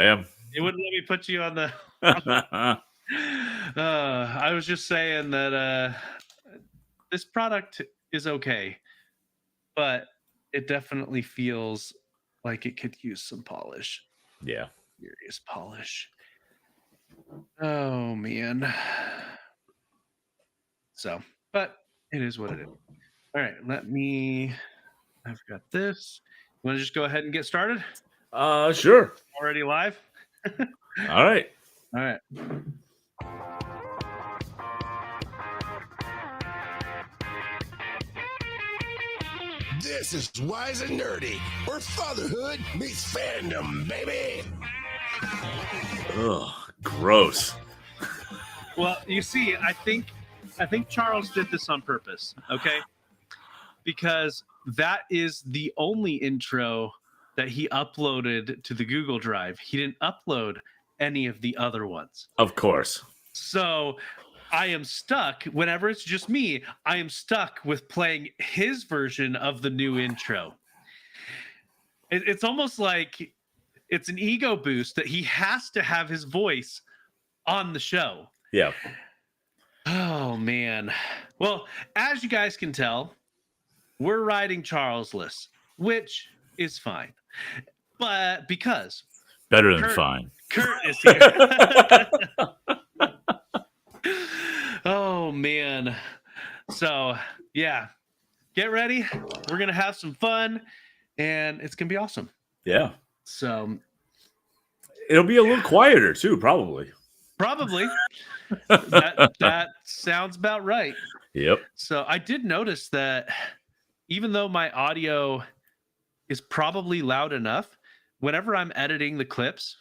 I am. It wouldn't let me put you on the. I was just saying that this product is okay, but it definitely feels like it could use some polish. Yeah. Serious polish. Oh man. So, but it is what it is. All right, I've got this. You want to just go ahead and get started? Sure. Already live? All right. All right. This is Wise and Nerdy, where fatherhood meets fandom, baby. Ugh, gross. Well, you see, I think Charles did this on purpose, okay? Because that is the only intro that he uploaded to the Google Drive. He didn't upload any of the other ones. Of course. So I am stuck, whenever it's just me, I am stuck with playing his version of the new intro. It's almost like it's an ego boost that he has to have his voice on the show. Yeah. Oh, man. Well, as you guys can tell, we're riding Charles-less, which is fine. But because... Better than fine. Kurt is here. Oh, man. So, yeah. Get ready. We're going to have some fun, and it's going to be awesome. Yeah. So... It'll be a little quieter, too, probably. Probably. That sounds about right. Yep. So I did notice that even though my audio is probably loud enough, whenever I'm editing the clips,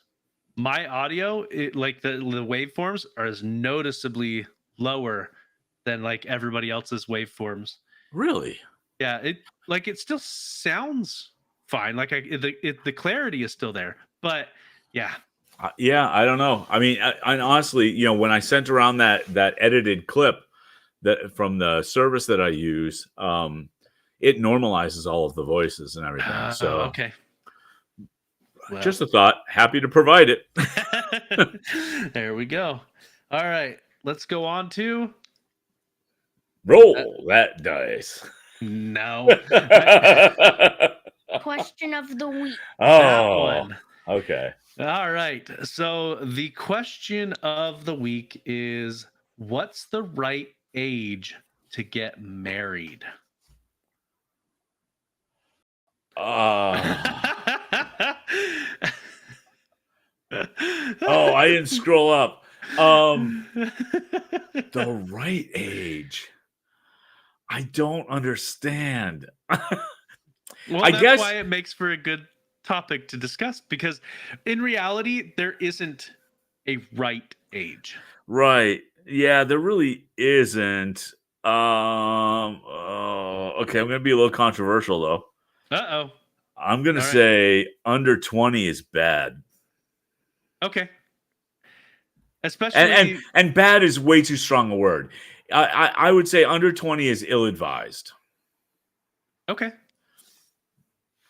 my audio, like the waveforms, are as noticeably lower than like everybody else's waveforms. Really? Yeah. It still sounds fine. Like the clarity is still there, but yeah. Yeah, I don't know. I mean, I honestly, when I sent around that edited clip that from the service that I use, it normalizes all of the voices and everything. So okay. Well, just a thought. Happy to provide it. There we go. All right, let's go on to roll that dice. No. Question of the week. Oh, okay. All right. So the question of the week is, what's the right age to get married? Oh, I didn't scroll up. The right age. I don't understand. Well, I guess why it makes for a good topic to discuss, because in reality there isn't a right age. Right. Yeah, there really isn't. Okay, I'm gonna be a little controversial though. I'm gonna say under 20 is bad. Okay. Especially and bad is way too strong a word. I would say under 20 is ill-advised. Okay.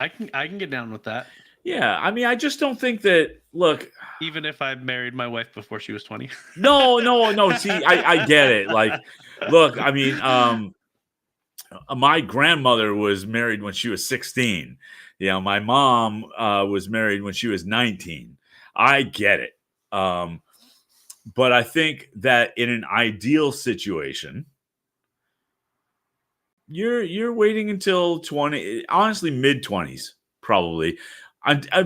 I can get down with that. Yeah, I mean, I just don't think that. Look, even if I married my wife before she was 20. No. See, I get it. Like, look, I mean, my grandmother was married when she was 16. My mom was married when she was 19. I get it. But I think that in an ideal situation, you're waiting until 20, honestly, mid-20s, probably,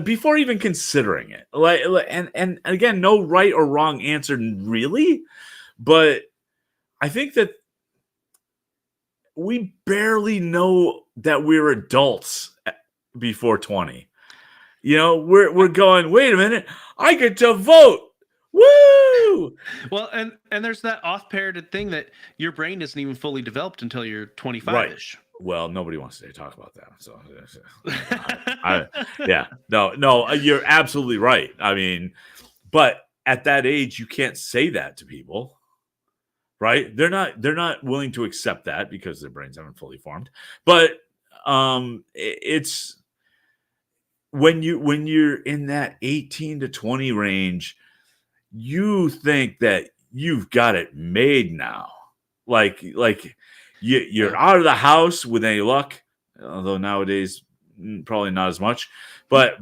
before even considering it. And again, no right or wrong answer, really. But I think that we barely know that we're adults before 20. We're going, wait a minute, I get to vote. Woo! Well, and there's that off-parroted thing that your brain isn't even fully developed until you're 25-ish. Right. Well, nobody wants to talk about that. So, no, you're absolutely right. I mean, but at that age, you can't say that to people, right? They're not willing to accept that because their brains haven't fully formed. But when you're in that 18 to 20 range, you think that you've got it made now. Like you're Yeah. out of the house with any luck, although nowadays probably not as much. But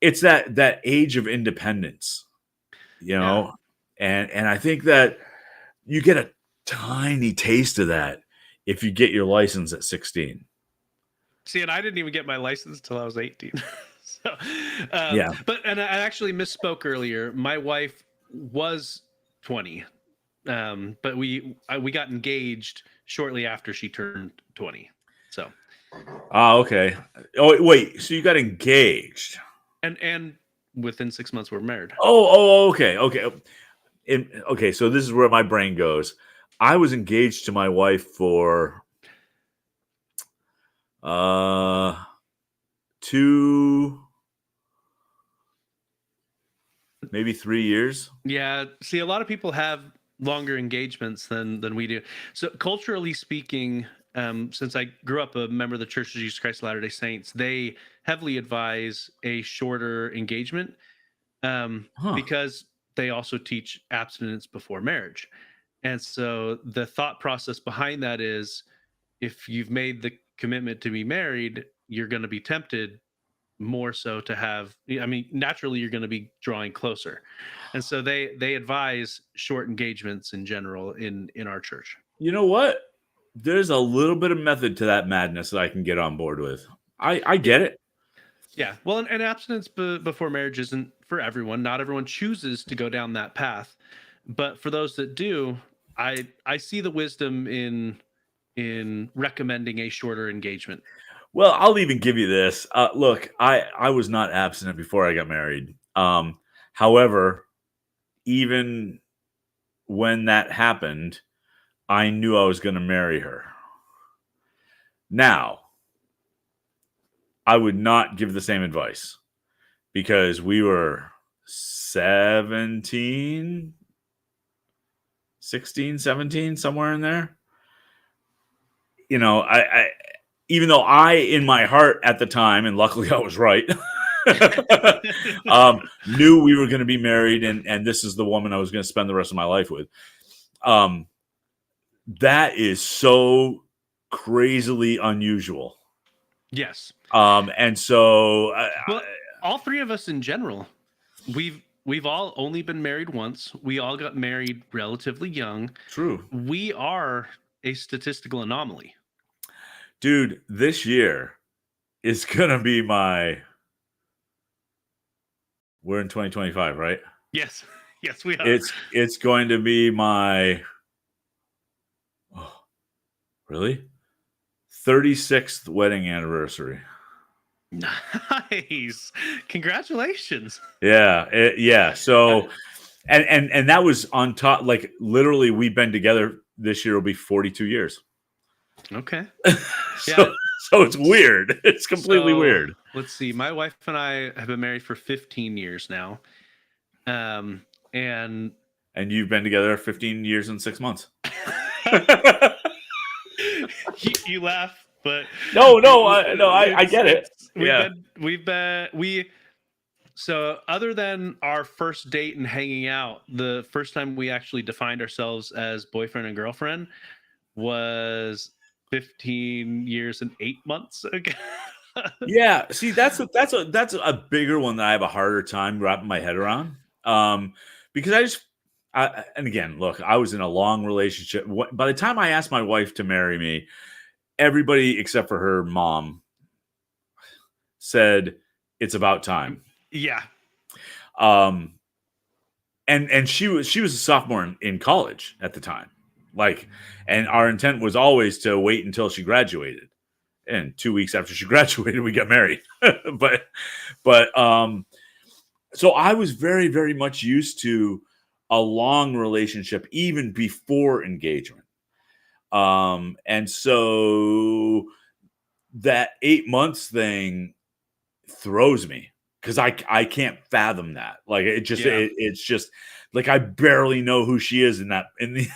it's that age of independence, Yeah. and I think that you get a tiny taste of that if you get your license at 16. See, and I didn't even get my license till I was 18. So, Yeah. and I actually misspoke earlier. My wife was 20, but we got engaged shortly after she turned 20. So, Oh, okay. Oh, wait. So you got engaged? and within 6 months we're married. Okay. Okay. So this is where my brain goes. I was engaged to my wife for 2, maybe 3 years. Yeah. See, a lot of people have longer engagements than we do. So culturally speaking, since I grew up a member of the Church of Jesus Christ of Latter-day Saints, they heavily advise a shorter engagement, Huh. because they also teach abstinence before marriage. And so the thought process behind that is, if you've made the commitment to be married, you're going to be tempted more so to have, I mean, naturally you're going to be drawing closer. And so they advise short engagements in general in our church. You know what? There's a little bit of method to that madness that I can get on board with. I get it. Yeah. Well, and abstinence before marriage isn't for everyone. Not everyone chooses to go down that path. But for those that do, I see the wisdom in recommending a shorter engagement. Well, I'll even give you this. Look, I was not abstinent before I got married. However, even when that happened, I knew I was going to marry her. Now, I would not give the same advice because we were 17, 16, 17, somewhere in there. I even though in my heart at the time, and luckily I was right, knew we were going to be married, and this is the woman I was going to spend the rest of my life with. That is so crazily unusual. Yes. And so, Well, all three of us in general, we've all only been married once. We all got married relatively young. true, We are a statistical anomaly. dude. This year is gonna be my. We're in 2025, right? Yes. Yes, we are. It's going to be my. Oh, really? 36th wedding anniversary. Nice. Congratulations. Yeah. So, and that was on top. Like literally, we've been together. This year will be 42 years. Okay. So it's weird. It's completely weird. Let's see. My wife and I have been married for 15 years now. And you've been together 15 years and 6 months. you laugh, but I get it. So other than our first date and hanging out, the first time we actually defined ourselves as boyfriend and girlfriend was 15 years and 8 months ago. Yeah, see, that's a bigger one that I have a harder time wrapping my head around. Because and again, look, I was in a long relationship. By the time I asked my wife to marry me, everybody except for her mom said it's about time. Yeah. And she was a sophomore in college at the time. And our intent was always to wait until she graduated. And 2 weeks after she graduated, we got married. but so I was very, very much used to a long relationship even before engagement. And so that 8 months thing throws me because I can't fathom that. Like it's just like I barely know who she is in that in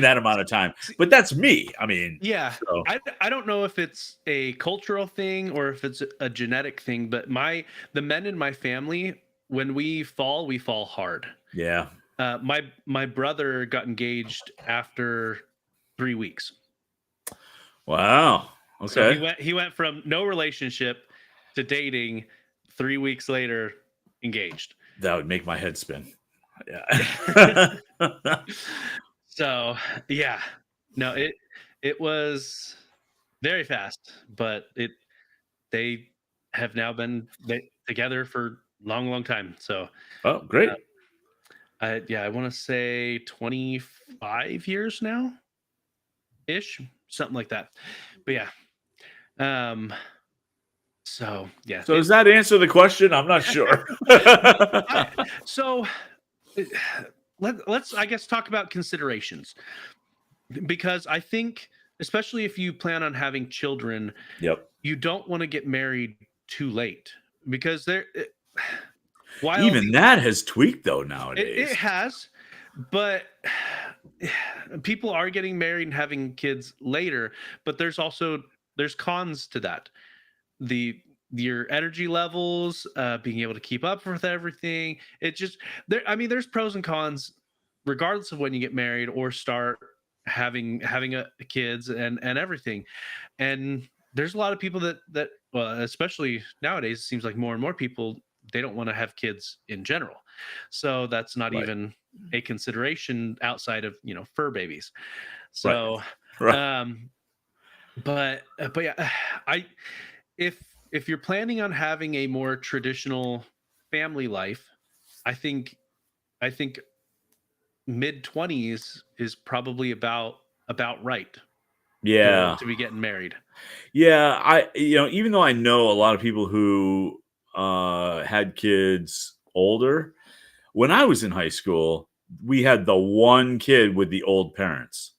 that amount of time. But that's me. I mean, yeah. so. I don't know if it's a cultural thing or if it's a genetic thing, but the men in my family, when we fall hard. Yeah. My brother got engaged after 3 weeks. Wow. Okay. So he went from no relationship to dating 3 weeks later, engaged. That would make my head spin. Yeah. So yeah, no, it was very fast, but they have now been together for long time. So Oh, great. I want to say 25 years now ish, something like that. But yeah. So yeah. So does that answer the question? I'm not sure. So let's I guess talk about considerations, because I think especially if you plan on having children, Yep. you don't want to get married too late, because while Even that has tweaked though nowadays. it has, but people are getting married and having kids later, but there's cons to that. Your energy levels, being able to keep up with everything. It just there's pros and cons regardless of when you get married or start having kids and everything. And there's a lot of people that well, especially nowadays, it seems like more and more people, they don't want to have kids in general. So that's not Right. even a consideration outside of, fur babies. So Right. but yeah, if you're planning on having a more traditional family life, I think mid-20s is probably about right Yeah. to be getting married. Yeah, even though I know a lot of people who had kids older, when I was in high school, we had the one kid with the old parents.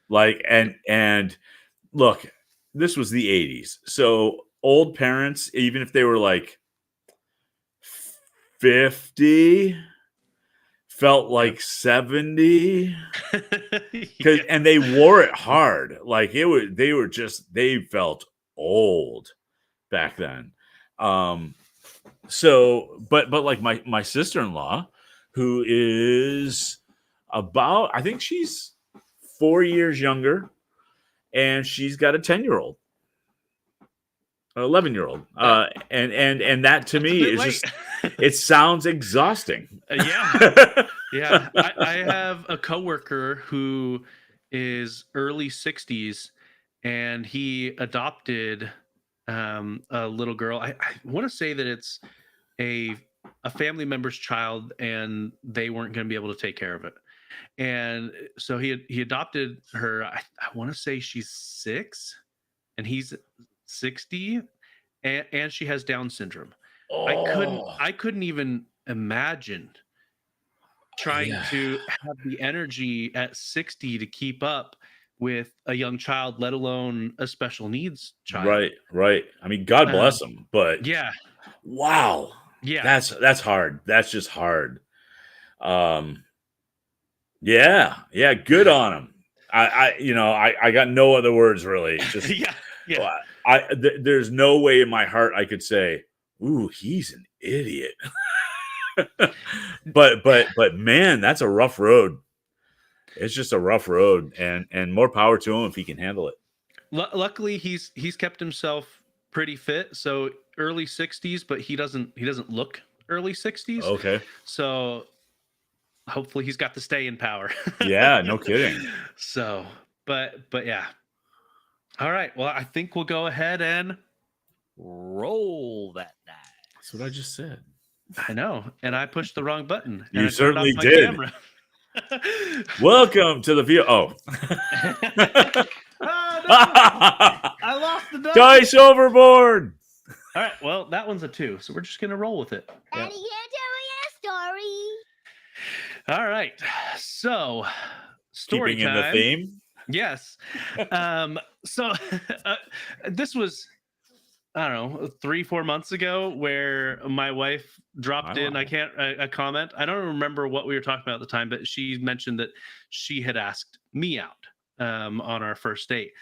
Like and look, this was the 80s. So old parents, even if they were like 50, felt like 70. Yeah. And they wore it hard. Like they felt old back then. So but like my sister-in-law, who is about, I think she's 4 years younger, and she's got a 10-year-old, 11-year-old. And that to me is late. just, it sounds exhausting. Yeah. Yeah. I have a coworker who is early 60s, and he adopted a little girl. I want to say that it's a family member's child, and they weren't going to be able to take care of it. And so he adopted her. I want to say she's 6 and he's 60, and she has Down syndrome. Oh, I couldn't even imagine trying yeah. to have the energy at 60 to keep up with a young child, let alone a special needs child. Right. I mean, God bless them, but Yeah. wow, Yeah. that's hard. That's just hard. Yeah, good on him. I got no other words really. Just Yeah. there's no way in my heart I could say, "Ooh, he's an idiot." but man, that's a rough road. It's just a rough road, and more power to him if he can handle it. Luckily, he's kept himself pretty fit. So early 60s, but he doesn't look early 60s. Okay. So hopefully he's got the staying power. Yeah, no kidding. So, but yeah. All right. Well, I think we'll go ahead and roll that die. That's what I just said. I know, and I pushed the wrong button. You and I certainly turned off my did. camera. Welcome to the view. Oh. Oh, no. I lost the dice. Dice overboard. All right. Well, that one's a 2, so we're just gonna roll with it. Daddy, you tell me a story. All right. So, story Keeping time. in the theme. Yes. So this was I don't know, 3-4 months ago, where my wife dropped in. I Wow. can't a comment. I don't remember what we were talking about at the time, but she mentioned that she had asked me out on our first date.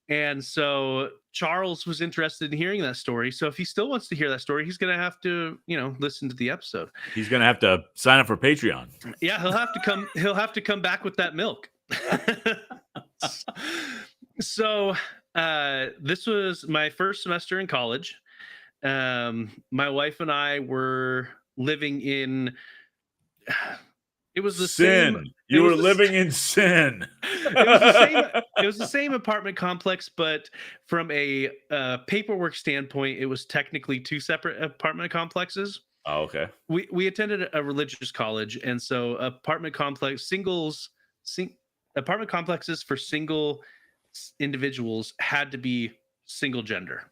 And so Charles was interested in hearing that story. So if he still wants to hear that story, he's going to have to, listen to the episode. He's gonna have to sign up for Patreon. Yeah, he'll have to come. He'll have to come back with that milk. So this was my first semester in college. My wife and I were living in. It was the sin. same. You was were the living in sin. It was the same. It was the same apartment complex, but from a paperwork standpoint, it was technically two separate apartment complexes. Oh, okay. We attended a religious college, and so apartment complexes for single individuals had to be single gender.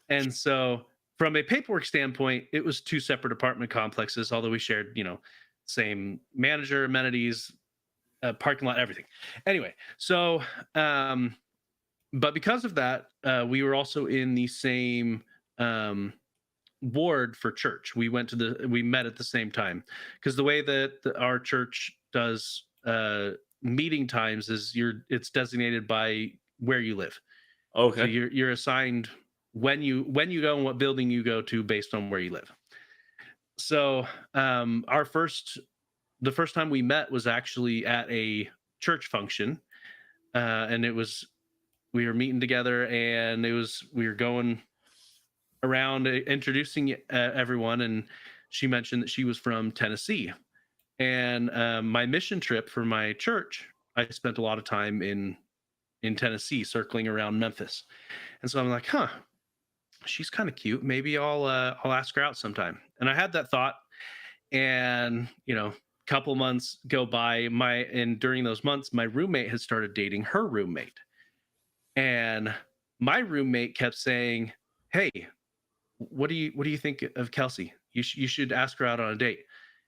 And so from a paperwork standpoint, it was two separate apartment complexes, although we shared, same manager, amenities, parking lot, everything. Anyway, so but because of that, we were also in the same ward for church. We met at the same time, because the way that our church does meeting times is it's designated by where you live. Okay. So you're assigned when you go and what building you go to based on where you live. So the first time we met was actually at a church function, and we were meeting together, and we were going around introducing everyone, and she mentioned that she was from Tennessee. And my mission trip for my church, I spent a lot of time in Tennessee, circling around Memphis. And so I'm like, she's kind of cute. Maybe I'll ask her out sometime. And I had that thought, and couple months go by, and during those months, my roommate had started dating her roommate. And my roommate kept saying, "Hey, what do you think of Kelsi? You should ask her out on a date."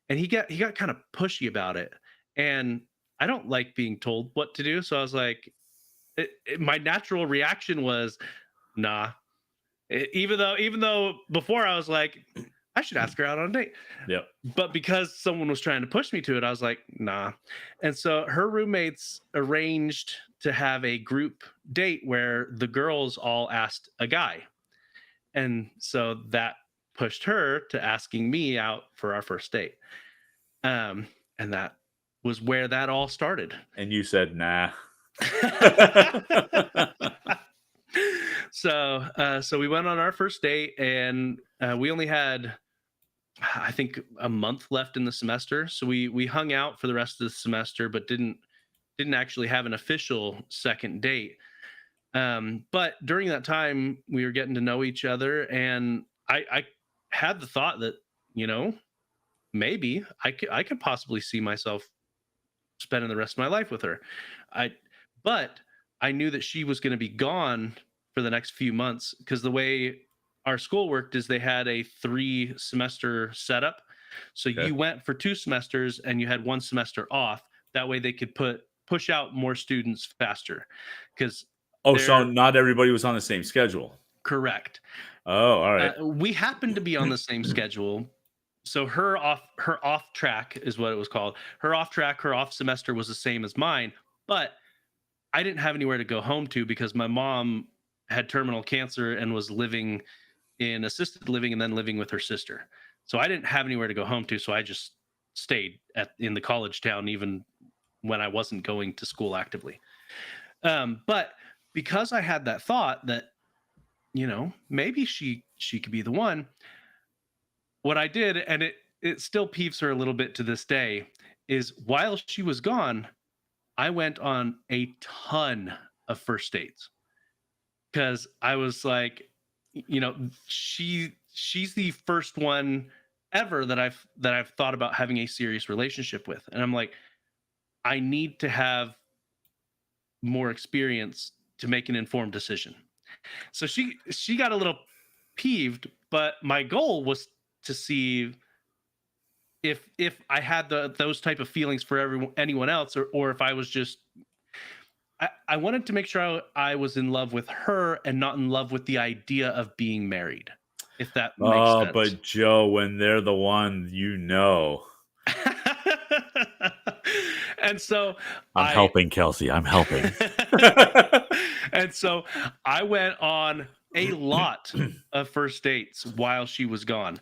And he got kind of pushy about it. And I don't like being told what to do. So I was like, my natural reaction was, nah. Even though before I was like, I should ask her out on a date. Yep. But because someone was trying to push me to it, I was like, nah. And so her roommates arranged to have a group date where the girls all asked a guy. And so that pushed her to asking me out for our first date. And that was where that all started. And you said, nah. So we went on our first date, and we only had, I think, a month left in the semester. So we hung out for the rest of the semester, but didn't actually have an official second date. But during that time, we were getting to know each other, and I had the thought that, maybe I could possibly see myself spending the rest of my life with her. But I knew that she was going to be gone for the next few months, because the way our school worked is they had a 3-semester setup. So Okay. you went for 2 semesters and you had 1 semester off. That way they could push out more students faster. Because so not everybody was on the same schedule. correct. Oh, all right. We happened to be on the same schedule. So her off track is what it was called. Her off semester was the same as mine, but I didn't have anywhere to go home to, because my mom had terminal cancer and was living in assisted living and then living with her sister. So I didn't have anywhere to go home to. So I just stayed in the college town, even when I wasn't going to school actively. But because I had that thought that, maybe she could be the one, what I did, and it still peeves her a little bit to this day, is while she was gone, I went on a ton of first dates, because I was like, she's the first one ever that I've thought about having a serious relationship with. And I'm like, I need to have more experience to make an informed decision. So she got a little peeved, but my goal was to see if I had those type of feelings for anyone else, or if I was just I wanted to make sure I was in love with her and not in love with the idea of being married, if that makes sense. But Joe, when they're the one, And so I'm helping, Kelsi. I'm helping. And so I went on a lot of first dates while she was gone.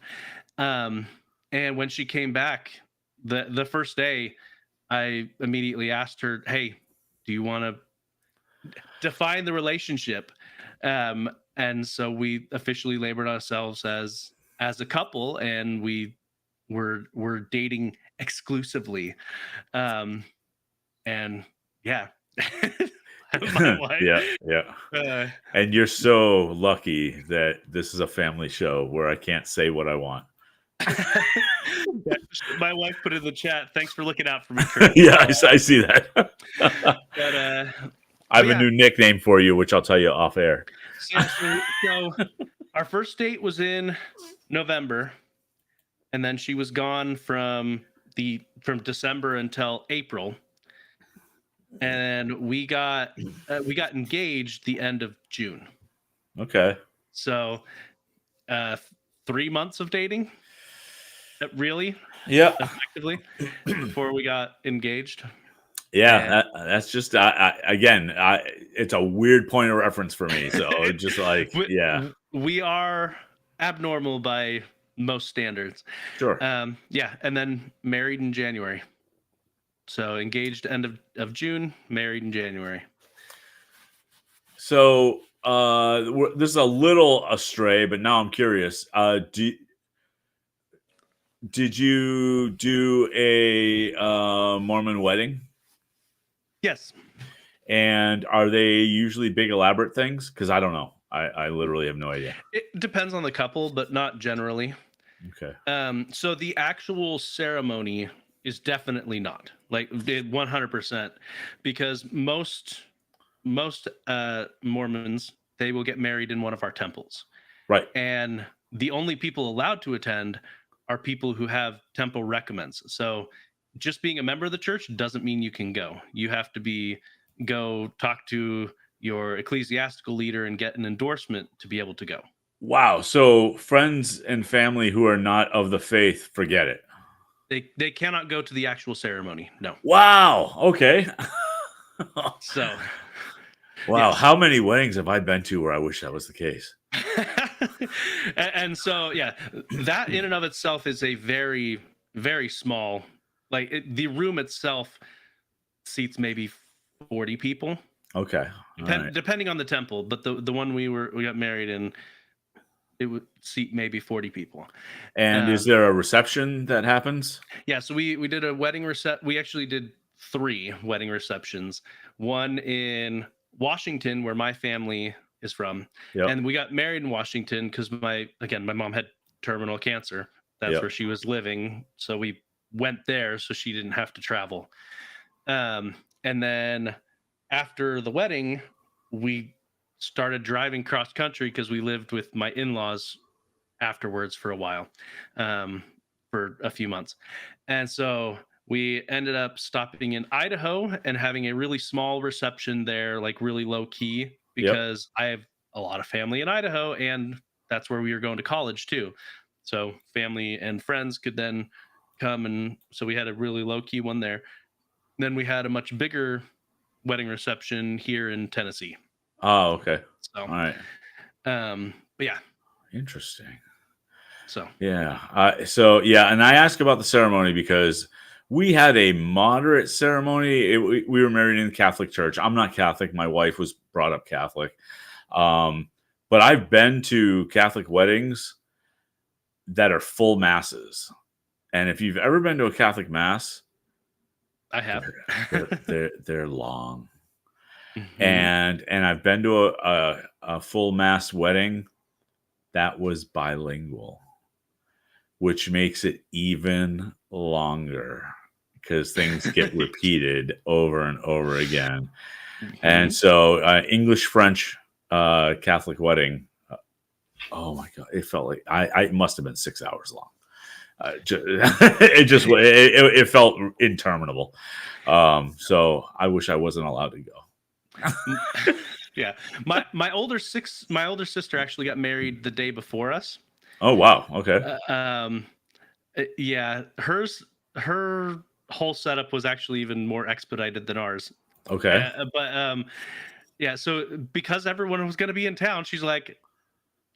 And when she came back, the first day, I immediately asked her, "Hey, do you want to define the relationship?" And so we officially labeled ourselves as a couple, and we're dating exclusively. And yeah. My wife. Yeah. And you're so lucky that this is a family show where I can't say what I want. My wife put in the chat, "Thanks for looking out for me, Chris." Yeah, I see that. But, I have a new nickname for you, which I'll tell you off air. So our first date was in November, and then she was gone from December until April, and we got engaged the end of June. Okay. So 3 months of dating, really? Yeah. Effectively, before we got engaged. Yeah, that's just it's a weird point of reference for me. So just like, yeah, we are abnormal by most standards. Sure. Yeah, and then married in January. So engaged end of June, married in January. So this is a little astray, but now I'm curious. Did you do a Mormon wedding? Yes. And are they usually big, elaborate things? Because I don't know. I literally have no idea. It depends on the couple, but not generally. Okay. So the actual ceremony is definitely not like 100%, because most Mormons, they will get married in one of our temples. Right. And the only people allowed to attend are people who have temple recommends. So just being a member of the church doesn't mean you can go. You have to go talk to your ecclesiastical leader and get an endorsement to be able to go. Wow. So friends and family who are not of the faith, forget it. They cannot go to the actual ceremony. No. Wow. Okay. So. Wow. Yes. How many weddings have I been to where I wish that was the case? And so, yeah, that in and of itself is a very, very small, the room itself seats maybe 40 people. Okay. Depending on the temple, but the one we got married in, it would seat maybe 40 people. And is there a reception that happens? Yeah, so we did a wedding we actually did 3 wedding receptions. One in Washington, where my family is from. Yep. And we got married in Washington because my mom had terminal cancer. That's where she was living. So we went there so she didn't have to travel. And then after the wedding, we started driving cross country because we lived with my in-laws afterwards for a while, for a few months. And so we ended up stopping in Idaho and having a really small reception there, like really low key, because I have a lot of family in Idaho, and that's where we were going to college too. So family and friends could then come, and so we had a really low key one there. Then we had a much bigger wedding reception here in Tennessee. Oh, okay. So, all right. But yeah. Interesting. So yeah. And I ask about the ceremony because we had a moderate ceremony. We were married in the Catholic Church. I'm not Catholic. My wife was brought up Catholic. But I've been to Catholic weddings that are full masses. And if you've ever been to a Catholic mass, I have. They're long. Mm-hmm. And I've been to a full mass wedding that was bilingual, which makes it even longer because things get repeated over and over again. Mm-hmm. And so English, French, Catholic wedding. Oh my God. It felt like it must have been 6 hours long. It felt interminable. So I wish I wasn't allowed to go. Yeah, my older sister actually got married the day before us. Oh wow. Okay. Yeah, her whole setup was actually even more expedited than ours. Okay. But yeah, so because everyone was going to be in town, she's like,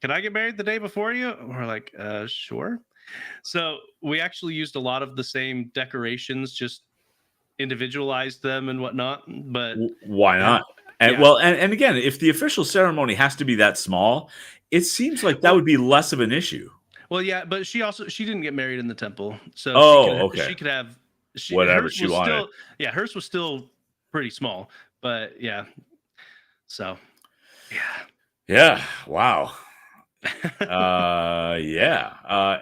"Can I get married the day before you?" And we're like, "Sure." So we actually used a lot of the same decorations, just individualized them and whatnot. But Why not? And yeah, well, and again, if the official ceremony has to be that small, it seems like that well, would be less of an issue. well, yeah, but she didn't get married in the temple, so Oh, okay. she could have Whatever hers she was wanted. still, yeah, hers was still pretty small, but yeah, so yeah. Yeah. Wow. Yeah.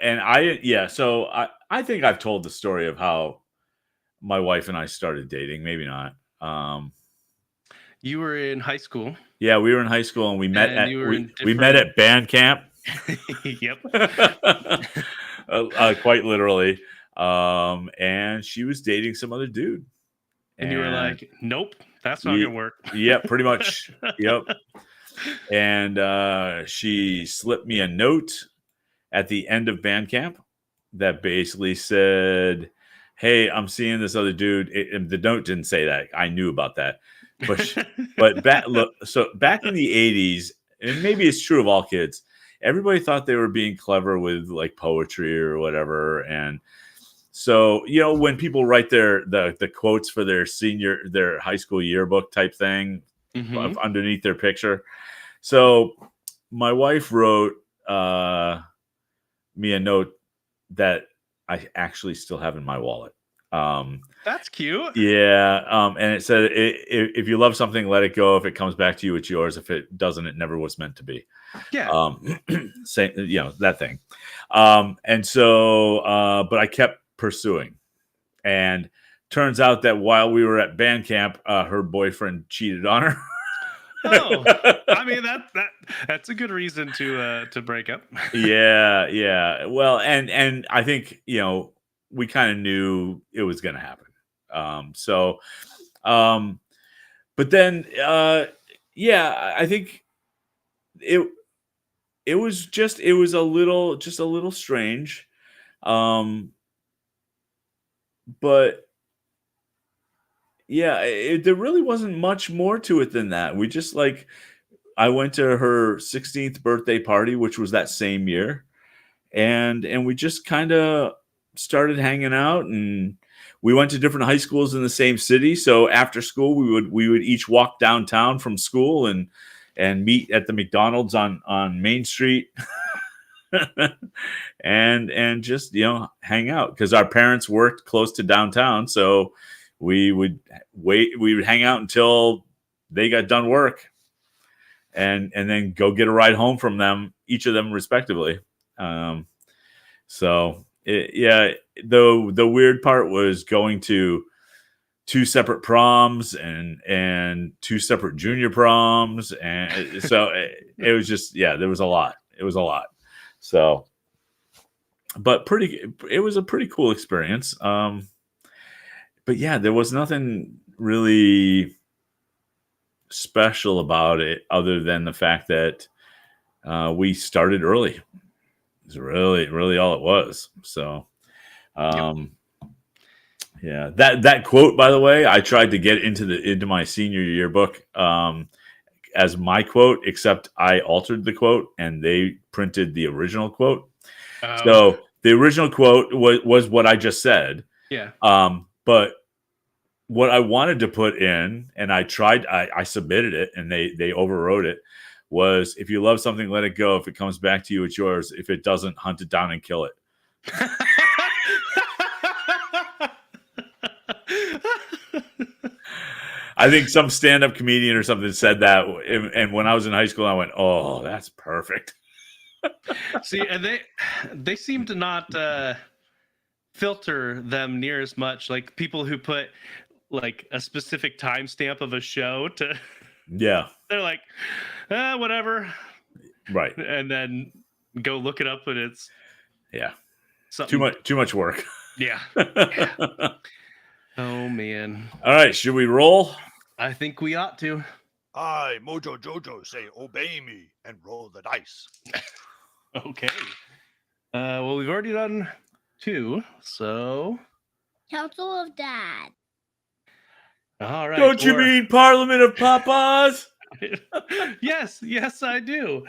And so I think I've told the story of how my wife and I started dating. Maybe not. You were in high school Yeah, we were in high school and we met and at you were in we met different. at band camp. Yep. Quite literally. And she was dating some other dude. And you were And like, nope, that's not ye- gonna work. yeah, pretty much. Yep. And she slipped me a note at the end of band camp that basically said, "Hey, I'm seeing this other dude." And the note didn't say that. I knew about that, but back in the '80s, and maybe it's true of all kids. Everybody thought they were being clever with like poetry or whatever, and so when people write the quotes for their high school yearbook type thing Hmm. underneath their picture. So my wife wrote me a note that I actually still have in my wallet. That's cute. Yeah, and it said, "If you love something, let it go. If it comes back to you, it's yours. If it doesn't, it never was meant to be." Yeah. Same, that thing. And so, but I kept pursuing, and turns out that while we were at band camp, her boyfriend cheated on her. Oh, I mean that's a good reason to break up. Yeah. Well, and I think we kind of knew it was going to happen. So, but then, yeah, I think it it was just a little strange, um, but yeah, there really wasn't much more to it than that. We just I went to her 16th birthday party, which was that same year, and we just kind of started hanging out, and we went to different high schools in the same city. So after school, we would each walk downtown from school and meet at the McDonald's on Main Street, and just hang out because our parents worked close to downtown, so we would hang out until they got done work, and then go get a ride home from them, each of them respectively. So yeah, the weird part was going to two separate proms and two separate junior proms, and so it was just, yeah, there was a lot. It was a lot. So, but it was a pretty cool experience. But yeah, there was nothing really special about it other than the fact that we started early. Is really, really all it was. So, yeah, that quote, by the way, I tried to get into my senior yearbook as my quote, except I altered the quote and they printed the original quote. Oh, So the original quote was what I just said. yeah. But what I wanted to put in, and I submitted it, and they overrode it, was, "If you love something, let it go. If it comes back to you, it's yours. If it doesn't, hunt it down and kill it." I think some stand-up comedian or something said that, and when I was in high school, I went, "Oh, that's perfect." See, and they seem to not filter them near as much. Like people who put like a specific timestamp of a show to, Yeah, they're like, whatever, right. and then go look it up, and it's Yeah, something. too much work. Yeah. All Oh man, right, should we roll? I think we ought to. I, Mojo Jojo, say obey me and roll the dice. Okay. Well, we've already done 2, so Council of Dad. all right. Don't you mean Parliament of Papas? Yes, I do.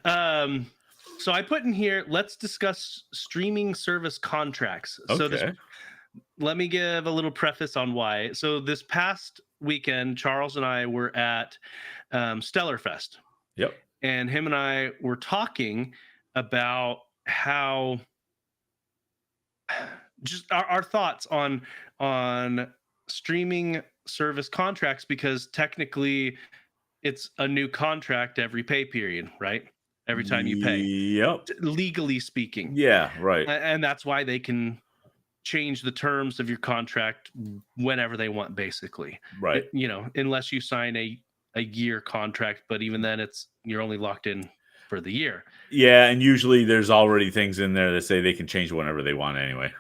So I put in here, let's discuss streaming service contracts. So Okay. let me give a little preface on why. So this past weekend, Charles and I were at Stellarfest. Yep. And him and I were talking about how just our thoughts on streaming service contracts, because technically it's a new contract every pay period, right? Every time you pay, Yep. legally speaking. Yeah, right. And that's why they can change the terms of your contract whenever they want, basically. Right. Unless you sign a year contract, but even then you're only locked in for the year. Yeah, and usually there's already things in there that say they can change whenever they want anyway.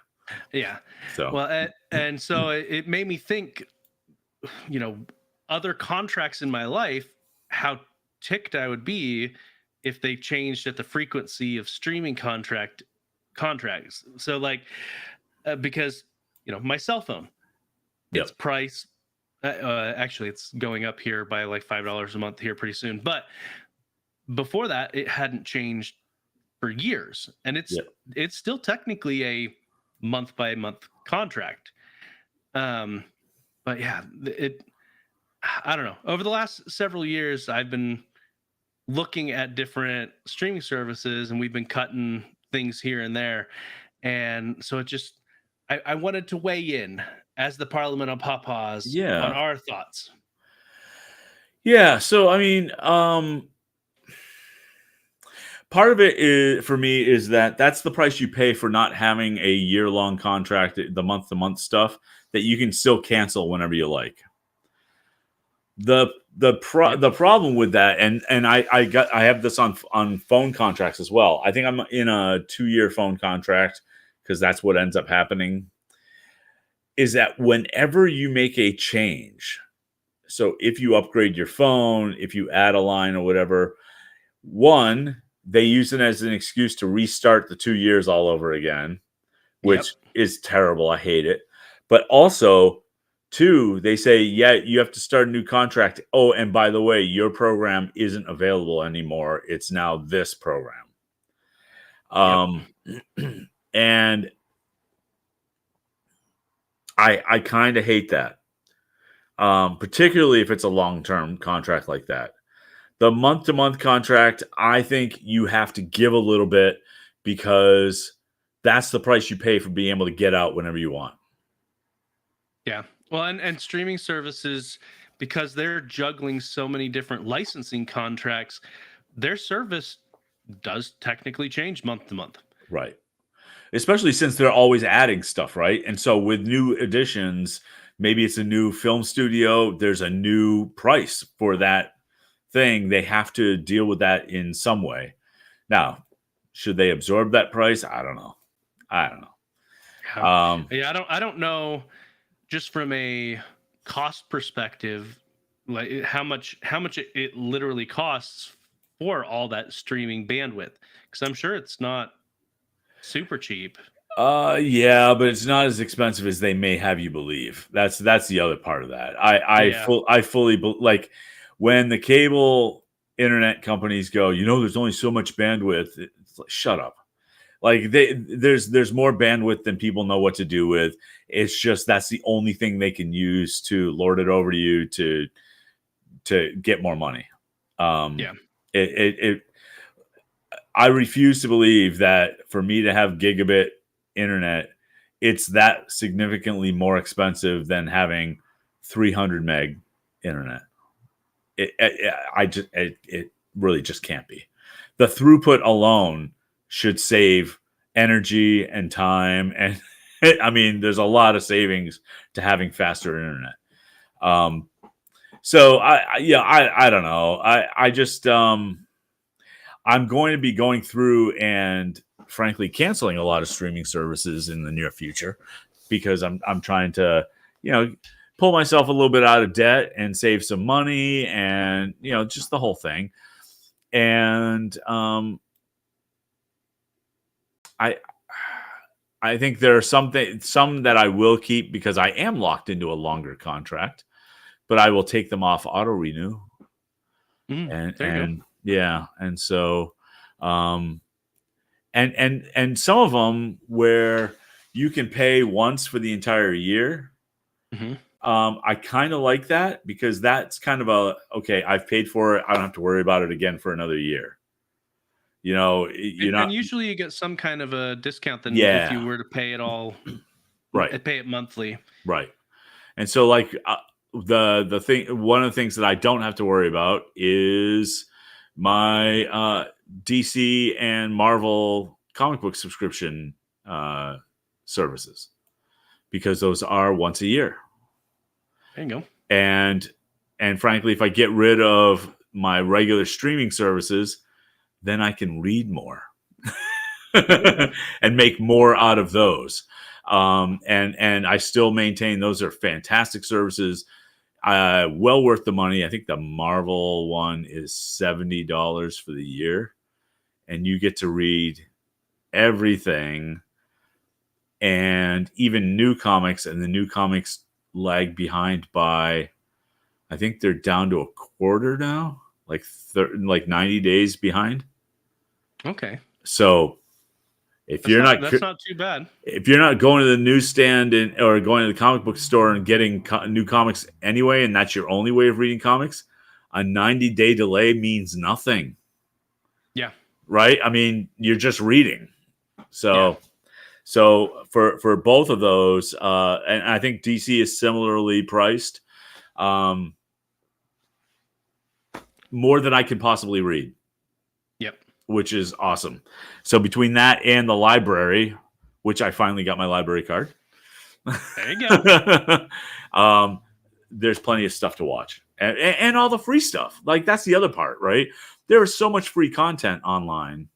Yeah. So Well, and so it made me think, other contracts in my life, how ticked I would be if they changed at the frequency of streaming contracts. So like, because my cell phone, its price, actually it's going up here by like $5 a month here pretty soon. But before that, it hadn't changed for years, and it's still technically a month by month contract. But yeah, I don't know. Over the last several years, I've been looking at different streaming services, and we've been cutting things here and there. And so I wanted to weigh in as the Parliament on Papas on our thoughts. Yeah. So, I mean, part of it is, for me, is that's the price you pay for not having a year-long contract, the month-to-month stuff that you can still cancel whenever you like. The problem with that, and I have this on phone contracts as well. I think I'm in a 2-year phone contract because that's what ends up happening. Is that whenever you make a change, so if you upgrade your phone, if you add a line or whatever, one, they use it as an excuse to restart the 2 years all over again, which is terrible. I hate it. But also, 2, they say, yeah, you have to start a new contract. Oh, and by the way, your program isn't available anymore. It's now this program. And I kind of hate that, particularly if it's a long-term contract like that. The month-to-month contract, I think you have to give a little bit because that's the price you pay for being able to get out whenever you want. Yeah. Well, and streaming services, because they're juggling so many different licensing contracts, their service does technically change month to month. Right. Especially since they're always adding stuff, right? And so with new additions, maybe it's a new film studio, there's a new price for that thing. They have to deal with that in some way. Now, should they absorb that price? I don't know. I don't know, just from a cost perspective, like how much it literally costs for all that streaming bandwidth, because I'm sure it's not super cheap. Yeah, but it's not as expensive as they may have you believe. That's the other part of that. I fully like when the cable internet companies go, there's only so much bandwidth. It's like, shut up. Like there's more bandwidth than people know what to do with. It's just that's the only thing they can use to lord it over to you to get more money. I refuse to believe that for me to have gigabit internet, it's that significantly more expensive than having 300 meg internet. It really just can't be. The throughput alone should save energy and time, and I mean, there's a lot of savings to having faster internet. So I don't know. I just I'm going to be going through and frankly canceling a lot of streaming services in the near future because I'm trying to pull myself a little bit out of debt and save some money, and just the whole thing. And I think there are some that I will keep because I am locked into a longer contract, but I will take them off auto renew. There you go. Yeah, and so and some of them where you can pay once for the entire year. Mm-hmm. I kind of like that because that's kind of okay, I've paid for it, I don't have to worry about it again for another year. And usually you get some kind of a discount than if you were to pay it all, right? Pay it monthly, right? And so, like, the thing, one of the things that I don't have to worry about is my DC and Marvel comic book subscription services, because those are once a year. There you go. And frankly, if I get rid of my regular streaming services, then I can read more and make more out of those. And I still maintain those are fantastic services. Well worth the money. I think the Marvel one is $70 for the year, and you get to read everything and even new comics, and the new comics lag behind by, I think they're down to a quarter now, like 90 days behind. Okay. So if that's not too bad. If you're not going to the newsstand or going to the comic book store and getting new comics anyway, and that's your only way of reading comics, a 90-day delay means nothing. Yeah. Right? I mean, you're just reading. So for both of those, and I think DC is similarly priced, more than I can possibly read. Yep. Which is awesome. So between that and the library, which I finally got my library card. There you go. There's plenty of stuff to watch. And all the free stuff. Like, that's the other part, right? There is so much free content online.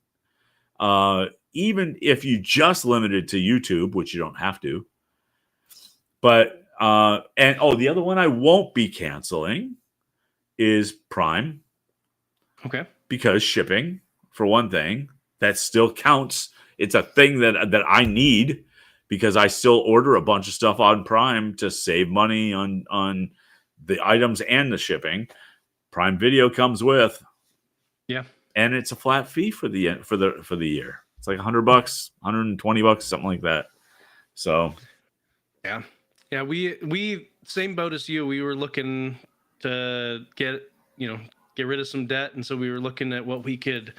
Even if you just limited to YouTube, which you don't have to. But the other one I won't be canceling is Prime. Okay. Because shipping, for one thing, that still counts. It's a thing that I need, because I still order a bunch of stuff on Prime to save money on the items and the shipping. Prime Video comes with, and it's a flat fee for the year. It's like $100, $120, something like that. So, yeah, we same boat as you. We were looking to get rid of some debt, and so we were looking at what we could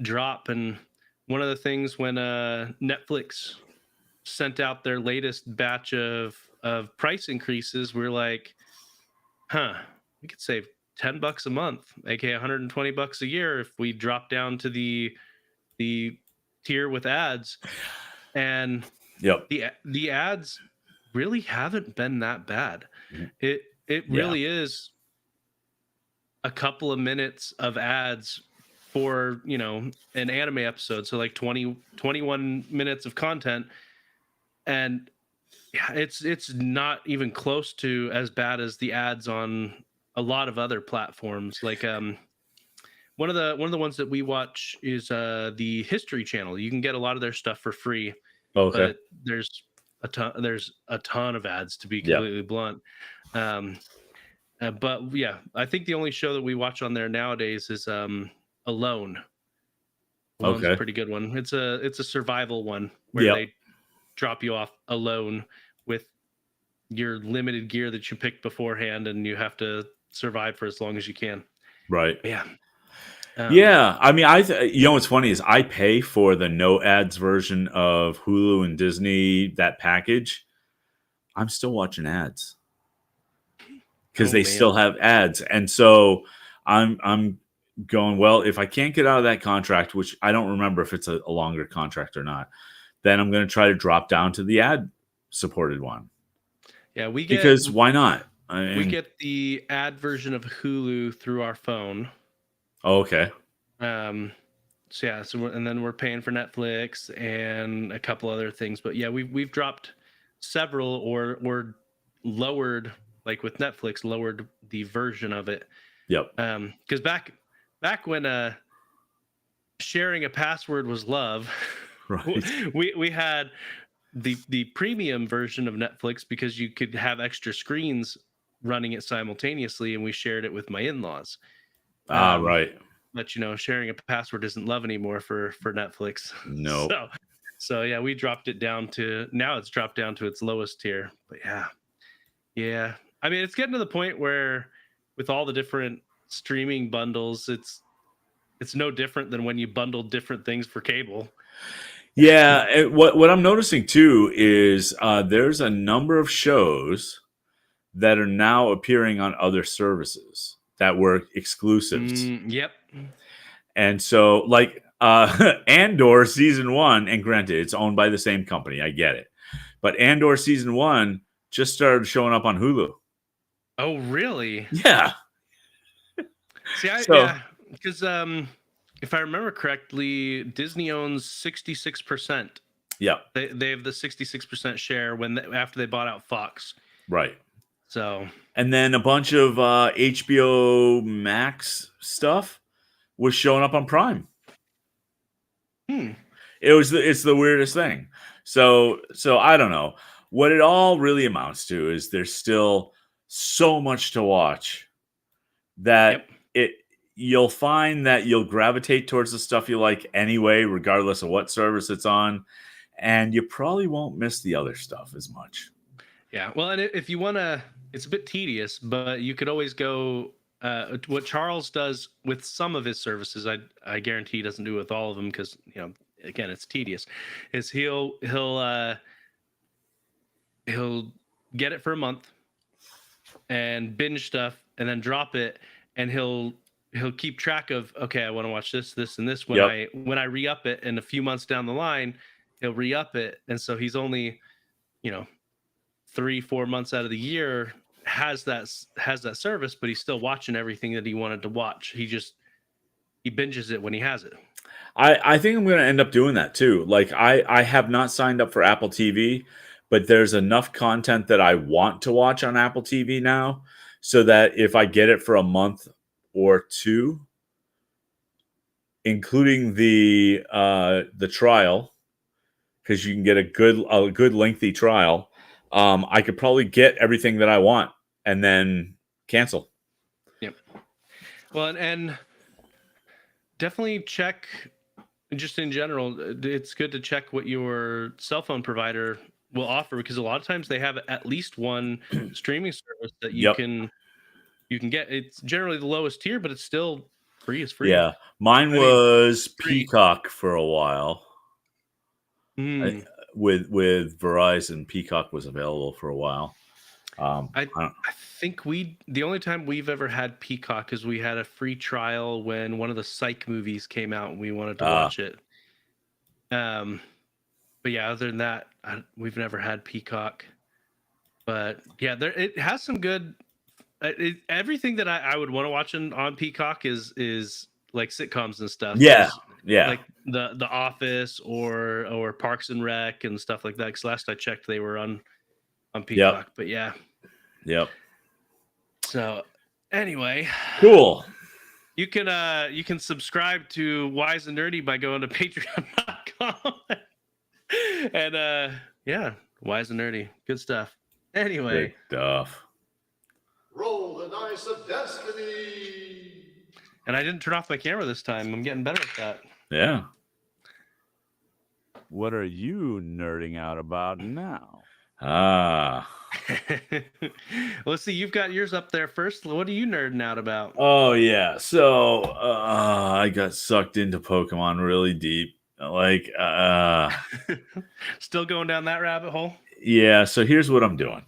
drop. And one of the things, when Netflix sent out their latest batch of price increases, we're like, we could save $10 a month, aka $120 a year, if we drop down to the tier with ads. And the ads really haven't been that bad. It really is a couple of minutes of ads for an anime episode, so like 21 minutes of content, and it's not even close to as bad as the ads on a lot of other platforms. Like one of the ones that we watch is the History Channel. You can get a lot of their stuff for free. Okay. But there's a ton of ads, to be completely blunt. But yeah, I think the only show that we watch on there nowadays is Alone. Alone's a pretty good one. It's a survival one where they drop you off alone with your limited gear that you picked beforehand, and you have to survive for as long as you can. Right. But I mean, what's funny is I pay for the no ads version of Hulu and Disney, that package. I'm still watching ads because they still have ads, and so I'm going, well, if I can't get out of that contract, which I don't remember if it's a longer contract or not, then I'm going to try to drop down to the ad supported one. Yeah, because why not? We get the ad version of Hulu through our phone. Oh, okay. And then we're paying for Netflix and a couple other things. But yeah, we've dropped several or lowered, like with Netflix, lowered the version of it. Yep. Because back when sharing a password was love, Right. we had the premium version of Netflix because you could have extra screens running it simultaneously, and we shared it with my in-laws. Right. But sharing a password isn't love anymore for Netflix. No. So yeah, we dropped it down to, now it's dropped down to its lowest tier. But yeah. I mean, it's getting to the point where with all the different streaming bundles, it's no different than when you bundled different things for cable. Yeah, what I'm noticing too is there's a number of shows that are now appearing on other services that were exclusives. Yep. And so, like Andor season 1, and granted, it's owned by the same company. I get it, but Andor season 1 just started showing up on Hulu. Oh, really? Yeah. See, So- yeah, because if I remember correctly, Disney owns 66%. Yeah. They have the 66% share after they bought out Fox. Right. So, And then a bunch of HBO Max stuff was showing up on Prime. It's the weirdest thing. So I don't know. What it all really amounts to is there's still so much to watch that you'll find that you'll gravitate towards the stuff you like anyway, regardless of what service it's on, and you probably won't miss the other stuff as much. yeah. Well, and if you want to, it's a bit tedious, but you could always go. What Charles does with some of his services, I guarantee he doesn't do it with all of them because again, it's tedious. Is he'll get it for a month and binge stuff, and then drop it, and he'll keep track of, okay, I want to watch this, and this. When I re-up it, and a few months down the line, he'll re-up it, and so he's only 3-4 months out of the year has that service, but he's still watching everything that he wanted to watch. He binges it when he has it. I think I'm going to end up doing that too. Like I have not signed up for Apple TV, but there's enough content that I want to watch on Apple TV now, so that if I get it for a month or two, including the trial, because you can get a good lengthy trial, I could probably get everything that I want and then cancel. Yep. Well, and definitely check, just in general, it's good to check what your cell phone provider will offer, because a lot of times they have at least one streaming service that you can get. It's generally the lowest tier, but it's still free. It's free. Yeah, mine was Peacock for a while. With Verizon, Peacock was available for a while. I think the only time we've ever had Peacock is we had a free trial when one of the Psych movies came out and we wanted to watch it. But yeah, other than that, we've never had Peacock. But yeah, it has some good. Everything that I would want to watch on Peacock is like sitcoms and stuff. Yeah. Like the Office or Parks and Rec and stuff like that. Because last I checked, they were on Peacock. Yep. But yeah. Yep. So anyway, cool. You can subscribe to Wise and Nerdy by going to patreon.com. And yeah, Wise and Nerdy, good stuff. Anyway, good stuff. Roll the dice of destiny. And I didn't turn off my camera this time. I'm getting better at that. Yeah. What are you nerding out about now? Let's see. You've got yours up there first. What are you nerding out about? Oh yeah. So I got sucked into Pokemon really deep. Like still going down that rabbit hole? Yeah. So here's what I'm doing.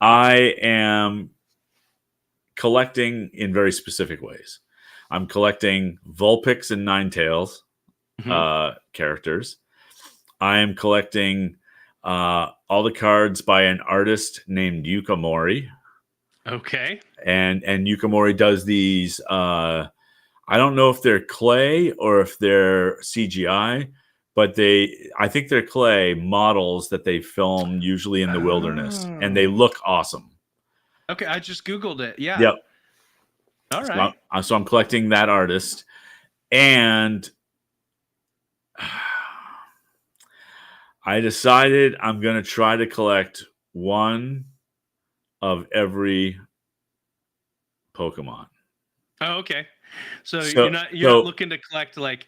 I am collecting in very specific ways. I'm collecting Vulpix and Ninetales characters. I am collecting all the cards by an artist named Yuka Mori. Okay. And Yuka Mori does these. I don't know if they're clay or if they're CGI, but I think they're clay models that they film usually in the wilderness, and they look awesome. Okay, I just Googled it. Yeah. Yep. All right. So I'm collecting that artist, and I decided I'm going to try to collect one of every Pokemon. Oh, okay. So, So- you're not looking to collect like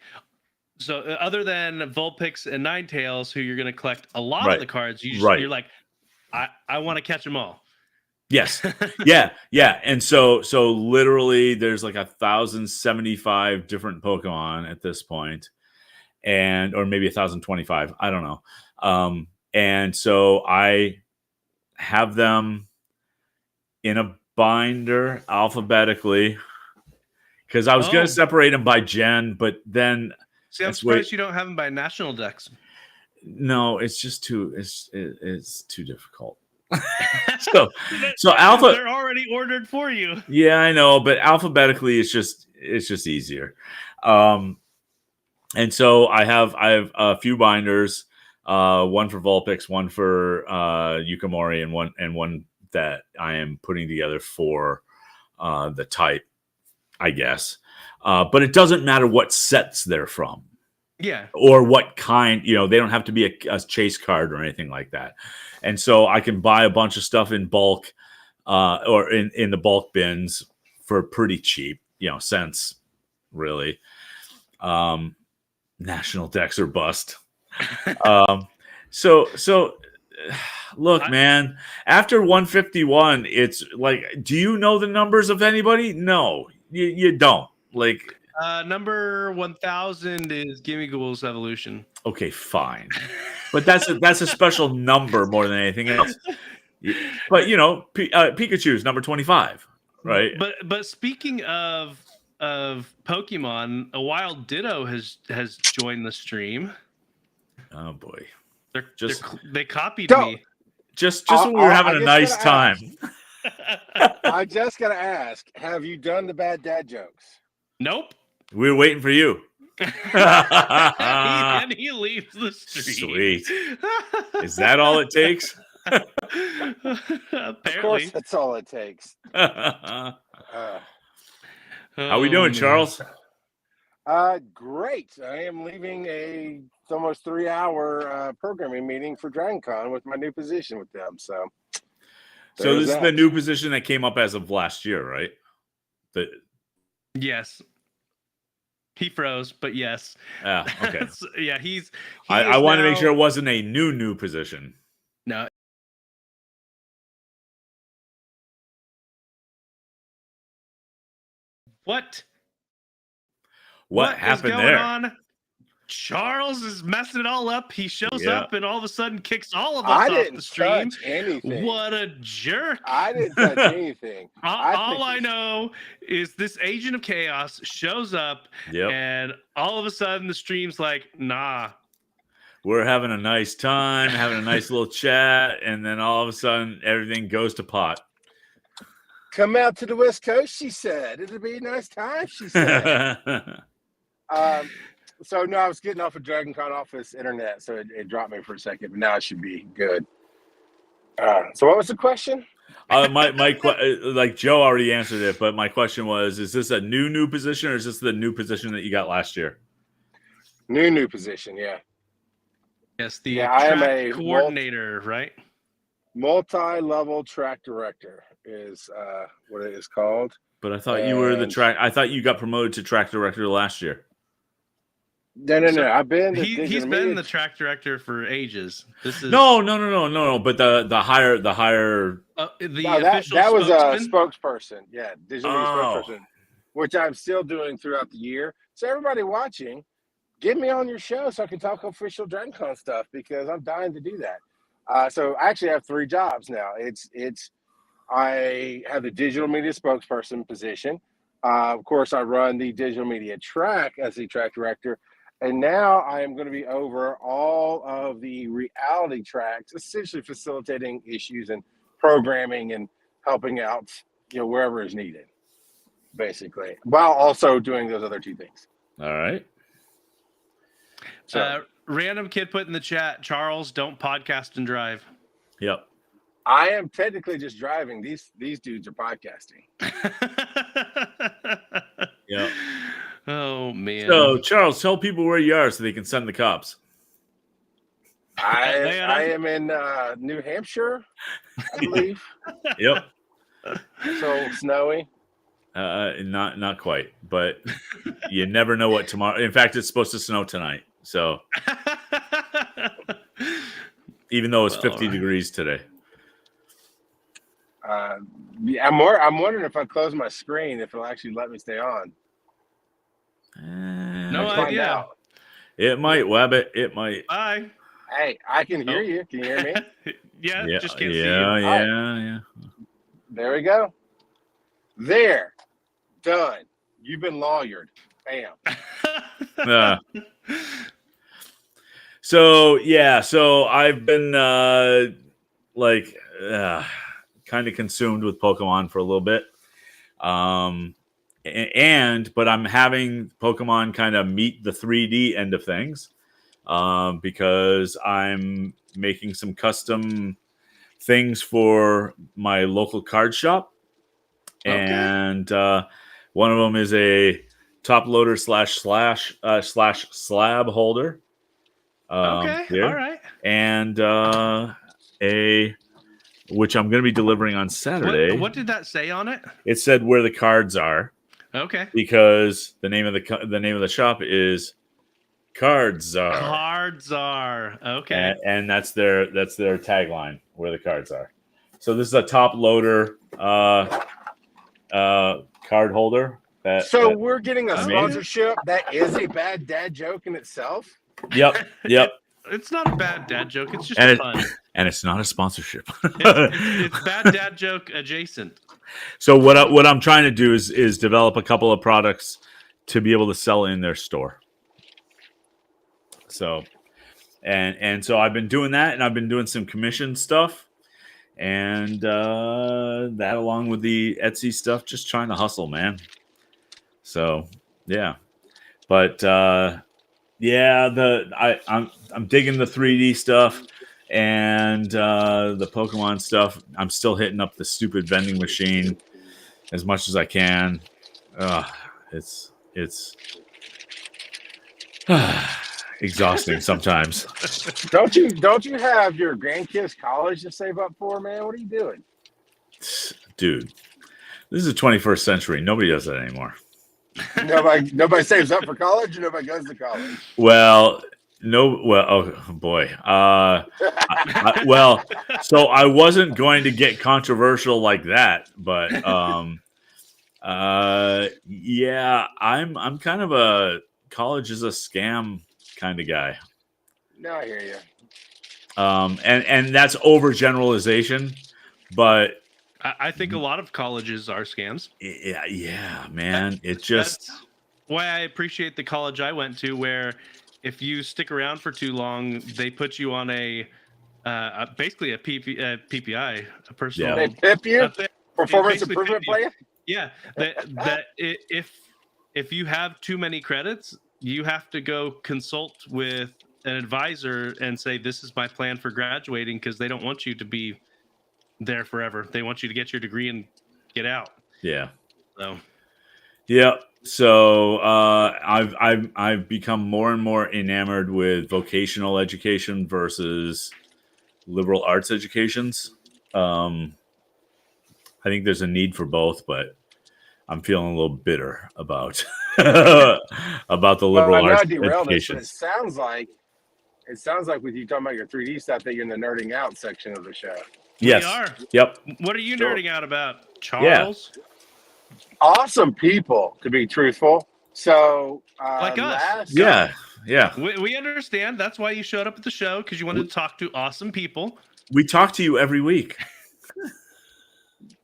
other than Vulpix and Ninetales, who you're going to collect a lot Right. of the cards. Right. You're like, I want to catch them all. Yes. Yeah. And so literally there's like 1,075 different Pokemon at this point, or maybe 1,025. I don't know. And so I have them in a binder alphabetically because I was going to separate them by gen, but then See, I'm surprised you don't have them by national decks. no, it's just it's too difficult. so alpha, they're already ordered for you. Yeah, I know, but alphabetically it's just easier. And so I have a few binders, one for Vulpix, one for Yukimori, and one that I am putting together for the type, I guess. But it doesn't matter what sets they're from. Yeah. Or what kind, they don't have to be a chase card or anything like that. And so I can buy a bunch of stuff in bulk or in the bulk bins for pretty cheap, cents, really. National decks are bust. So look, man, after 151, it's like, do you know the numbers of anybody? No, you don't. Like, number 1,000 is Gimme Ghoul's Evolution. Okay, fine, but that's a special number more than anything else. But Pikachu's number 25, right? But speaking of Pokemon, a Wild Ditto has joined the stream. Oh boy, they copied Don't. me. Just when we were having a nice time. I just gotta ask: have you done the bad dad jokes? Nope. We were waiting for you. And he leaves the stream. Sweet. Is that all it takes? Apparently. Of course, that's all it takes. How we doing, Charles? Great. I am leaving a almost 3-hour programming meeting for DragonCon with my new position with them. So this is the new position that came up as of last year, right? Yes. He froze, but yes. Okay. Yeah, I wanted to make sure it wasn't a new position. No. What happened is going there? On? Charles is messing it all up. He shows Yeah. up and all of a sudden kicks all of us off the stream. Touch anything. What a jerk. I didn't touch anything. All I know is this agent of chaos shows up and all of a sudden the stream's like, nah. We're having a nice time, having a nice little chat, and then all of a sudden everything goes to pot. Come out to the West Coast, she said. It'll be a nice time, she said. So no, I was getting off of DragonCon office internet, so it dropped me for a second, but now it should be good. So what was the question? Like Joe already answered it, but my question was: is this a new position, or is this the new position that you got last year? New position, yeah. Yes, the I am track a coordinator, right? Multi-level track director is what it is called. But I thought you were the track. I thought you got promoted to track director last year. No. I've been. He's been the track director for ages. This is no. But the higher. Official that was a spokesman? spokesperson. Yeah, digital media spokesperson, which I'm still doing throughout the year. So everybody watching, get me on your show so I can talk official DragonCon stuff because I'm dying to do that. So I actually have 3 jobs now. I have the digital media spokesperson position. Of course, I run the digital media track as the track director. And now I am going to be over all of the reality tracks, essentially facilitating issues and programming and helping out, wherever is needed, basically, while also doing those other 2 things. All right. So Random kid put in the chat, Charles, don't podcast and drive. Yep. I am technically just driving. These dudes are podcasting. Yep. Oh man. So Charles, tell people where you are so they can send the cops. I Man, am in New Hampshire, I believe. Yep. So snowy. Not quite, but you never know what tomorrow. In fact, it's supposed to snow tonight. So even though it's 50 degrees today. Yeah, I'm wondering if I close my screen, if it'll actually let me stay on. No Let's find idea. out. It might, Wabbit. It might. Bye. Hey, I can hear you. Can you hear me? Yeah, Yeah, just can't see yeah, you. yeah. There we go. There. Done. You've been lawyered. Bam. So I've been kind of consumed with Pokemon for a little bit. But I'm having Pokemon kind of meet the 3D end of things because I'm making some custom things for my local card shop. Okay. And one of them is a top loader slash slab holder. Okay. Here. All right. And which I'm going to be delivering on Saturday. What did that say on it? It said where the cards are. Okay. Because the name of the shop is Cards Are. Cards are. Okay. And that's their tagline, where the cards are. So this is a top loader card holder. So we're getting a amazing. sponsorship that is a bad dad joke in itself. Yep. It's not a bad dad joke. It's just And fun. And it's not a sponsorship. It's bad dad joke adjacent. So what I'm trying to do is develop a couple of products to be able to sell in their store. So, and so I've been doing that, and I've been doing some commission stuff, and that along with the Etsy stuff, just trying to hustle, man. So yeah, but I'm digging the 3D stuff and the Pokemon stuff. I'm still hitting up the stupid vending machine as much as I can. It's exhausting sometimes. Don't you have your grandkids' college to save up for, man? What are you doing? Dude, this is the 21st century. Nobody does that anymore. Nobody saves up for college, or nobody goes to college. Oh boy. So I wasn't going to get controversial like that, but yeah, I'm kind of a college is a scam kind of guy. No, I hear you. And that's overgeneralization, but I think a lot of colleges are scams. Yeah, man. It just That's why I appreciate the college I went to, where if you stick around for too long, they put you on basically a PPI, a personal. They pip you. Performance basically improvement pip you. plan. Yeah, if you have too many credits, you have to go consult with an advisor and say, this is my plan for graduating, because they don't want you to be there forever. They want you to get your degree and get out. Yeah. So yeah. So I've become more and more enamored with vocational education versus liberal arts educations. I think there's a need for both, but I'm feeling a little bitter about about the liberal arts education. It sounds like with you talking about your 3D stuff that you're in the nerding out section of the show. Yes. we are. Yep. What are you Sure. nerding out about, Charles? Awesome people, to be truthful. So Like us. Yeah. We understand. That's why you showed up at the show, because you wanted to talk to awesome people. We talk to you every week.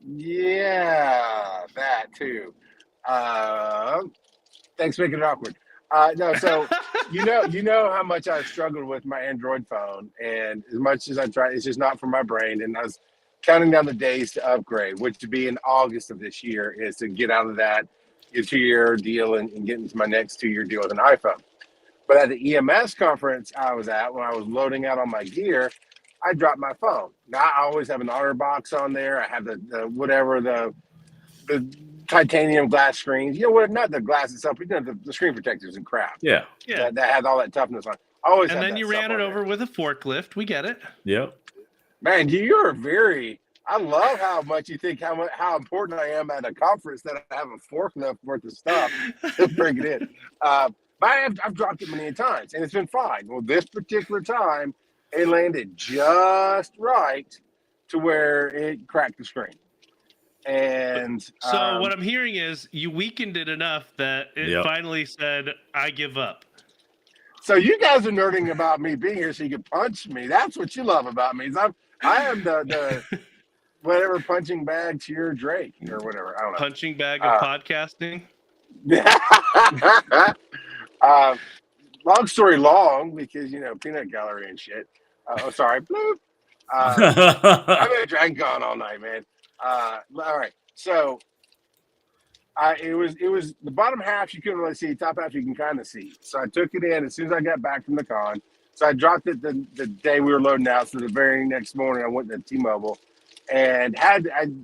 Yeah, that too. Thanks for making it awkward. No, so you know how much I've struggled with my Android phone, and as much as I try, it's just not for my brain. And I was counting down the days to upgrade, which to be in August of this year, is to get out of that 2-year deal and get into my next 2-year deal with an iPhone. But at the EMS conference I was at, when I was loading out on my gear, I dropped my phone. Now I always have an honor box on there. I have the whatever the titanium glass screens. You know what? Not the glass itself, but the screen protectors and crap. Yeah. Yeah. That has all that toughness on. I always And have then that you stuff ran it on over there. with a forklift. We get it. Yep. Man, you're very. I love how much you think how important I am at a conference that I have a forklift worth of stuff to bring it in. But I've dropped it many times, and it's been fine. Well, this particular time, it landed just right to where it cracked the screen. And So what I'm hearing is you weakened it enough that it Yep. finally said, "I give up." so you guys are nerding about me being here so you can punch me. That's what you love about me. Is I am the whatever punching bag to your Drake or whatever. I don't know. Punching bag of podcasting. Long story long, because peanut gallery and shit. Sorry. Bloop. I've been drinking on all night, man. All right. So it was the bottom half you couldn't really see, top half you can kind of see. So I took it in as soon as I got back from the con. So I dropped it the day we were loading out. So the very next morning I went to T-Mobile and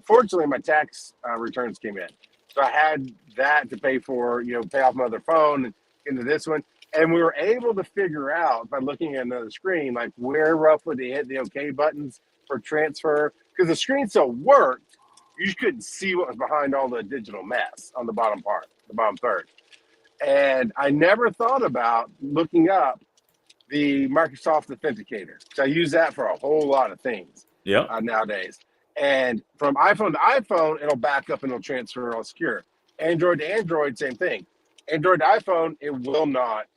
fortunately my tax returns came in. So I had that to pay for, pay off my other phone and into this one. And we were able to figure out by looking at another screen, like where roughly to hit the OK buttons for transfer. Because the screen still worked. You just couldn't see what was behind all the digital mess on the bottom part, the bottom third. And I never thought about looking up the Microsoft Authenticator. So I use that for a whole lot of things nowadays. And from iPhone to iPhone, it'll back up and it'll transfer all secure. Android to Android, same thing. Android to iPhone, it will not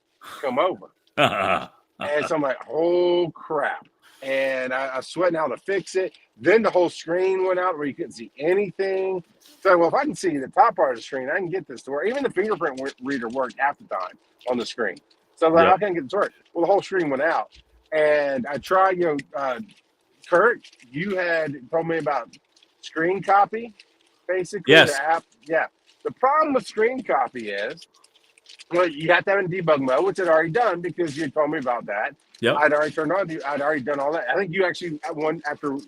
come over. And so I'm like, oh crap. And I was sweating how to fix it. Then the whole screen went out where you couldn't see anything. So, well, if I can see the top part of the screen, I can get this to work. Even the fingerprint reader worked half the time on the screen. So I was like, how can I get this to work? Well, the whole screen went out. And I tried, Kurt, you had told me about screen copy, basically. Yes. The app. Yeah. The problem with screen copy is, well, you have to have it in debug mode, which I'd already done because you had told me about that. Yep. I'd already turned on. I'd already done all that. I think you actually after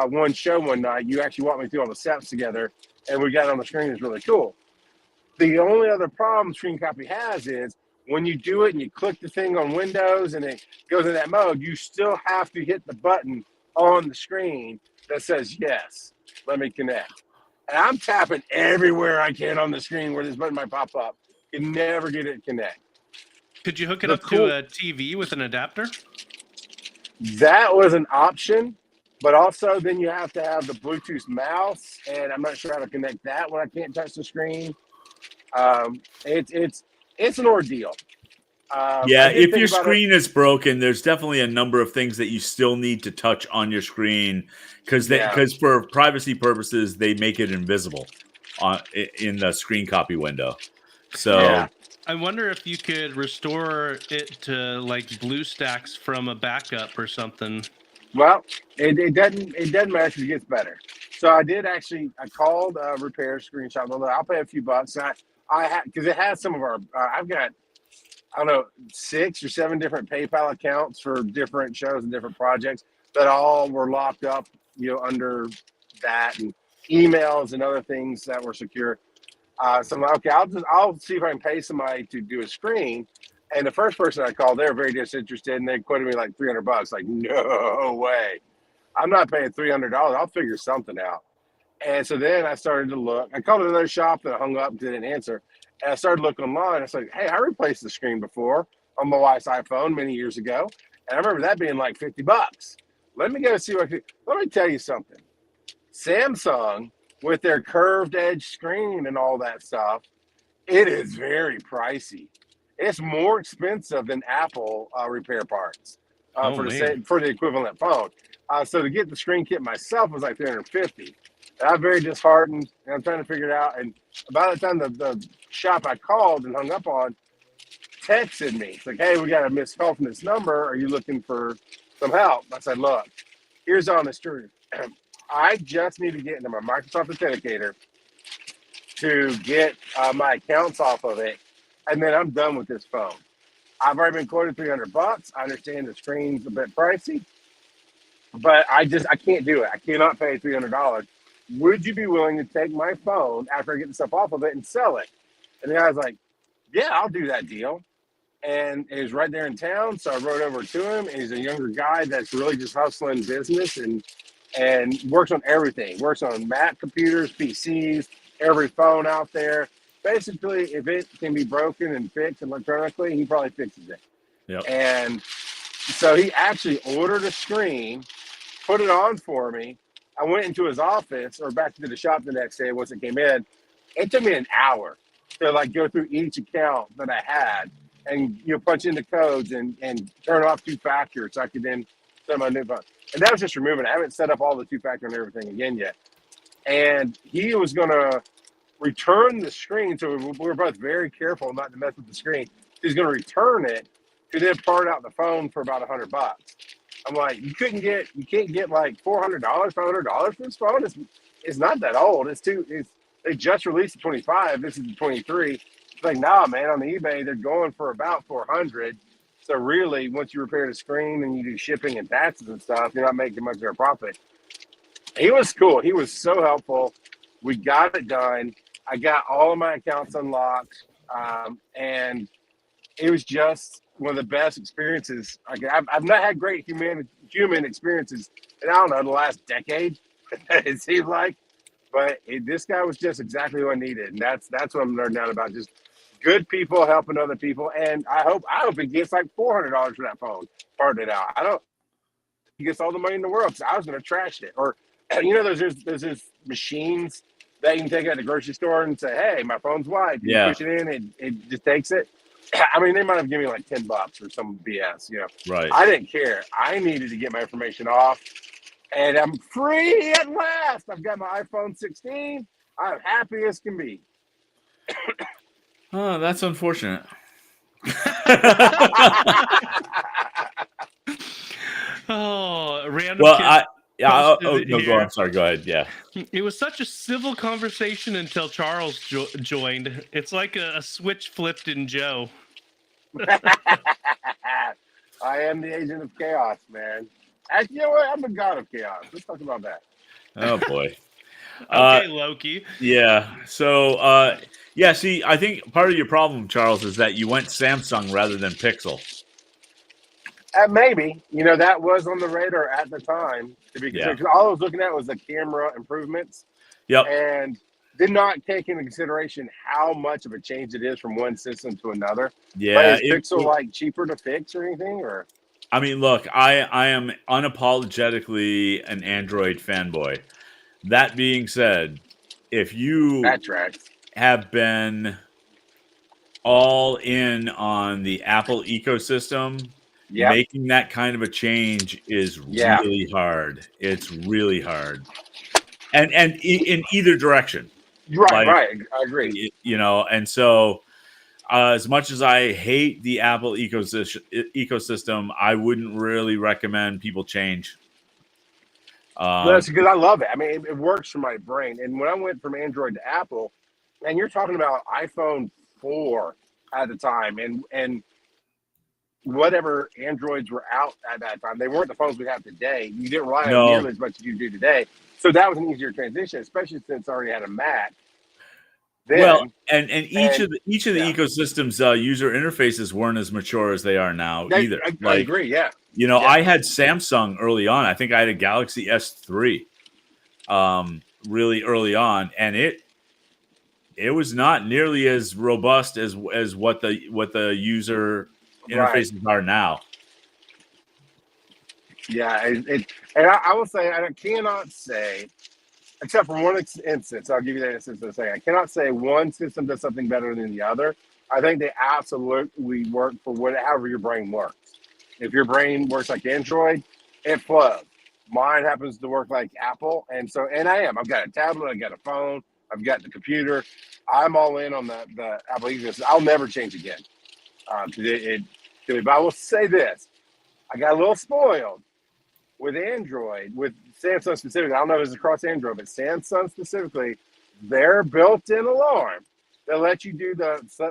one show one night, you actually walked me through all the steps together, and we got it on the screen. It's really cool. The only other problem screen copy has is when you do it and you click the thing on Windows and it goes in that mode, you still have to hit the button on the screen that says yes. Let me connect. And I'm tapping everywhere I can on the screen where this button might pop up. You can never get it to connect. Could you hook it up to a TV with an adapter? That was an option, but also then you have to have the Bluetooth mouse, and I'm not sure how to connect that when I can't touch the screen. It's an ordeal. If your screen is broken, there's definitely a number of things that you still need to touch on your screen because for privacy purposes, they make it invisible in the screen copy window. So I wonder if you could restore it to like BlueStacks from a backup or something. Well, it doesn't matter because it gets better. So I called repair screenshot. I'll pay a few bucks. I had because it has some of our. I've got 6 or 7 different PayPal accounts for different shows and different projects that all were locked up, under that and emails and other things that were secure. So I'm like, okay, I'll see if I can pay somebody to do a screen. And the first person I called, they were very disinterested, and they quoted me like $300. Like, no way, I'm not paying $300. I'll figure something out. And so then I started to look. I called another shop that I hung up and didn't answer. And I started looking online. I was like, hey, I replaced the screen before on my wife's iPhone many years ago. And I remember that being like $50. Let me go see what I can. Let me tell you something. Samsung, with their curved edge screen and all that stuff, it is very pricey. It's more expensive than Apple repair parts for the equivalent phone. So to get the screen kit myself was like $350. And I'm very disheartened, and I'm trying to figure it out. And by the time the shop I called and hung up on texted me, it's like, hey, we got a missed call from this number. Are you looking for some help? I said, look, here's the honest truth. I just need to get into my Microsoft Authenticator to get my accounts off of it, and then I'm done with this phone. I've already been quoted $300. I understand the screen's a bit pricey, but I can't do it. I cannot pay $300. Would you be willing to take my phone after I get the stuff off of it and sell it? And the guy's like, yeah, I'll do that deal. And it was right there in town, so I rode over to him. And he's a younger guy that's really just hustling business and works on everything. Works on Mac computers, PCs, every phone out there. Basically, if it can be broken and fixed electronically, he probably fixes it. Yep. And so he actually ordered a screen, put it on for me. I went into his office or back to the shop the next day once it came in. It took me an hour to like go through each account that I had and punch in the codes and turn off two-factor so I could then set my new phone. And that was just removing it. I haven't set up all the two-factor and everything again yet. And he was gonna return the screen, so we were both very careful not to mess with the screen. He's gonna return it to then part out the phone for about $100. I'm like, you can't get like $400, $500 for this phone. It's not that old. They just released the 25. This is the 23. It's like, nah, man, on the eBay, they're going for about 400. So really, once you repair the screen and you do shipping and taxes and stuff, you're not making much of a profit. He was cool. He was so helpful. We got it done. I got all of my accounts unlocked. And it was just one of the best experiences. I've not had great human experiences in, I don't know, the last decade, it seems like. But this guy was just exactly what I needed. And that's what I'm learning out about. Just good people helping other people. And I hope it gets like $400 for that phone. Part it out. He gets all the money in the world because I was going to trash it. Or, there's machines that you can take out the grocery store and say, hey, my phone's wiped. You push it in, it just takes it. I mean, they might have given me like $10 or some BS, Right. I didn't care. I needed to get my information off. And I'm free at last. I've got my iPhone 16. I'm happy as can be. Oh, that's unfortunate. Oh, random. Well, kid no, go on. Sorry, go ahead. Yeah. It was such a civil conversation until Charles joined. It's like a switch flipped in Joe. I am the agent of chaos, man. Actually, you know what? I'm the god of chaos. Let's talk about that. Oh boy. Okay, Loki. Yeah. So, see, I think part of your problem, Charles, is that you went Samsung rather than Pixel. Maybe. That was on the radar at the time. To be considered. 'Cause all I was looking at was the camera improvements. Yep. And did not take into consideration how much of a change it is from one system to another. Yeah. But is Pixel like cheaper to fix or anything? Or I mean, look, I am unapologetically an Android fanboy. That being said, if you that tracks. have been all in on the Apple ecosystem, making that kind of a change is really hard. It's really hard. And in either direction. Right. I agree. And so as much as I hate the Apple ecosystem, I wouldn't really recommend people change. That's because I love it. I mean, it works for my brain. And when I went from Android to Apple, and you're talking about iPhone 4 at the time, and whatever Androids were out at that time, they weren't the phones we have today. You didn't rely on nearly as much as you do today. So that was an easier transition, especially since I already had a Mac. Then, and each of the ecosystems user interfaces weren't as mature as they are now either. I agree. Yeah. I had Samsung early on. I think I had a Galaxy S3 really early on, and it was not nearly as robust as what the user interfaces are now. Yeah, and I will say I cannot say, except for one instance, I'll give you that instance in a second. I cannot say one system does something better than the other. I think they absolutely work for however your brain works. If your brain works like Android, it flows. Mine happens to work like Apple, and I've got a tablet, I've got a phone, I've got the computer. I'm all in on the Apple ecosystem. I'll never change again. But I will say this: I got a little spoiled with Android, with Samsung specifically. I don't know if it's across Android, but Samsung specifically, their built-in alarm that lets you do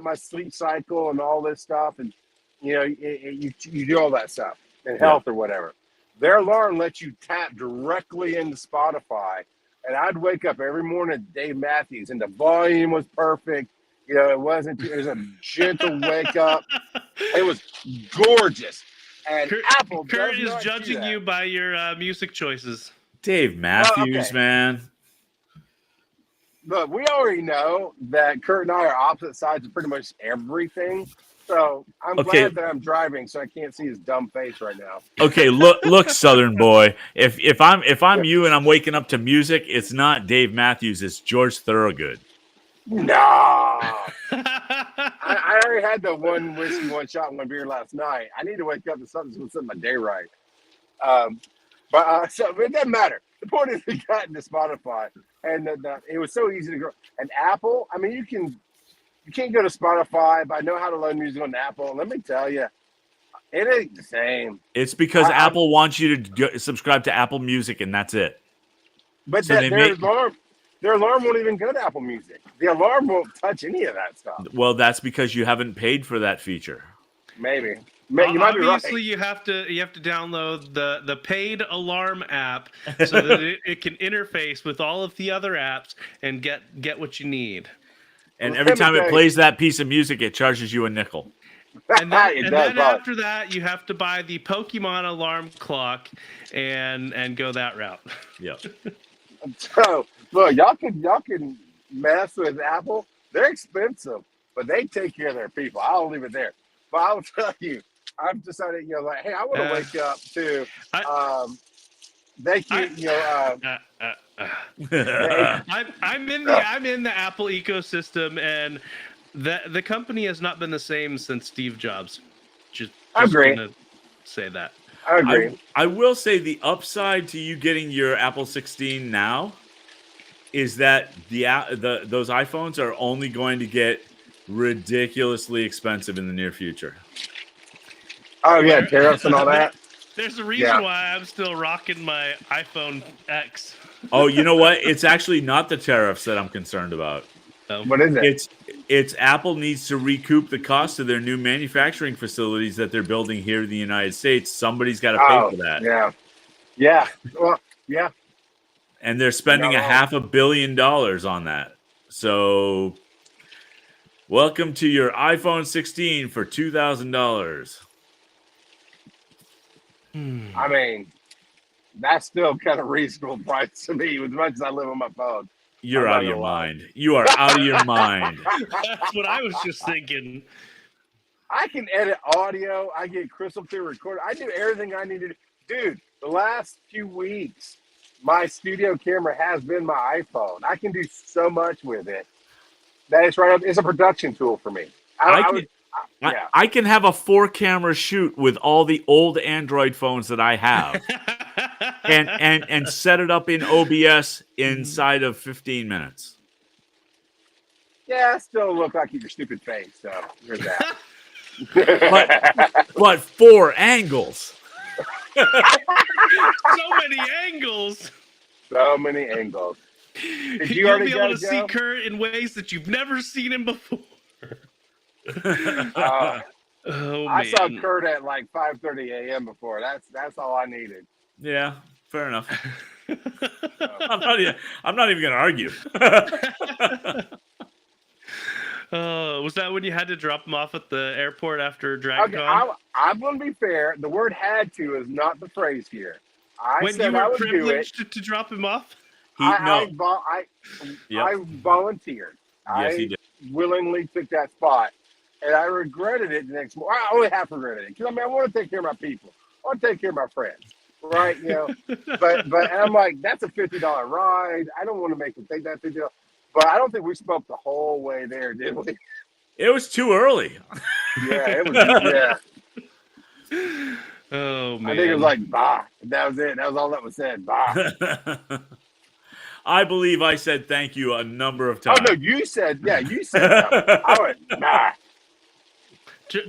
my sleep cycle and all this stuff. And you do all that stuff in health or whatever. Their alarm lets you tap directly into Spotify, and I'd wake up every morning to Dave Matthews, and the volume was perfect. It wasn't. It was a gentle wake up. It was gorgeous. And Apple Kurt does is not judging do that. you by your music choices. Dave Matthews, okay. man. Look, we already know that Kurt and I are opposite sides of pretty much everything. So I'm glad that I'm driving, so I can't see his dumb face right now. Okay, look, Southern boy. If I'm you and I'm waking up to music, it's not Dave Matthews, it's George Thorogood. No, I already had the one whiskey, one shot, one beer last night. I need to wake up to something that's going to set my day right. So it doesn't matter. The point is, we got into Spotify, and it was so easy to grow. And Apple, I mean, you can't go to Spotify, but I know how to load music on Apple. And let me tell you, it ain't the same. It's because Apple wants you to subscribe to Apple Music, and that's it. But So their alarm won't even go to Apple Music. The alarm won't touch any of that stuff. Well, that's because you haven't paid for that feature. Maybe. You might be right. Obviously, you have to download the paid alarm app so that it can interface with all of the other apps and get what you need. And every time it plays that piece of music, it charges you a nickel. And then after that, you have to buy the Pokemon alarm clock and go that route. Yep. So look, y'all can mess with Apple. They're expensive, but they take care of their people. I'll leave it there. But I'll tell you, I've decided, hey, I want to wake up to I'm in the Apple ecosystem, and the company has not been the same since Steve Jobs. Just agree. Gonna say that. I agree. I will say the upside to you getting your Apple 16 now is that those iPhones are only going to get ridiculously expensive in the near future. Oh yeah, tariffs and all that. There's a reason why I'm still rocking my iPhone X. Oh, you know what? It's actually not the tariffs that I'm concerned about. What is it? It's Apple needs to recoup the cost of their new manufacturing facilities that they're building here in the United States. Somebody's got to pay for that. Yeah. Well, yeah. And they're spending $500 million on that. So, welcome to your iPhone 16 for $2,000. I mean, that's still kind of reasonable price to me, as much as I live on my phone. You're out of your mind. You are out of your mind. That's what I was just thinking. I can edit audio. I get crystal clear recording. I do everything I need to do. Dude, the last few weeks, my studio camera has been my iPhone. I can do so much with it. That is right up. It's a production tool for me. I can have a 4-camera shoot with all the old Android phones that I have. and set it up in OBS inside of 15 minutes. Yeah, still look like your stupid face. So there's that. but 4 angles. So many angles. So many angles. You'll be able to see Kurt in ways that you've never seen him before. I saw Kurt at like 5:30 a.m. before. That's all I needed. Yeah, fair enough. I'm not even going to argue. Was that when you had to drop him off at the airport after DragonCon? Okay, I'm going to be fair. The word "had to" is not the phrase here. When you were privileged to drop him off? I volunteered. Yes, he did. Willingly took that spot, and I regretted it the next morning. I only half regretted it because I want to take care of my people. I want to take care of my friends, right? But I'm like, that's a $50 ride. I don't want to make them think that's a big deal. But I don't think we spoke the whole way there, did we? It was too early. Yeah, it was. Yeah. Oh man! I think it was like "bah." That was it. That was all that was said. Bah. I believe I said thank you a number of times. Oh no, you said that. I went nah.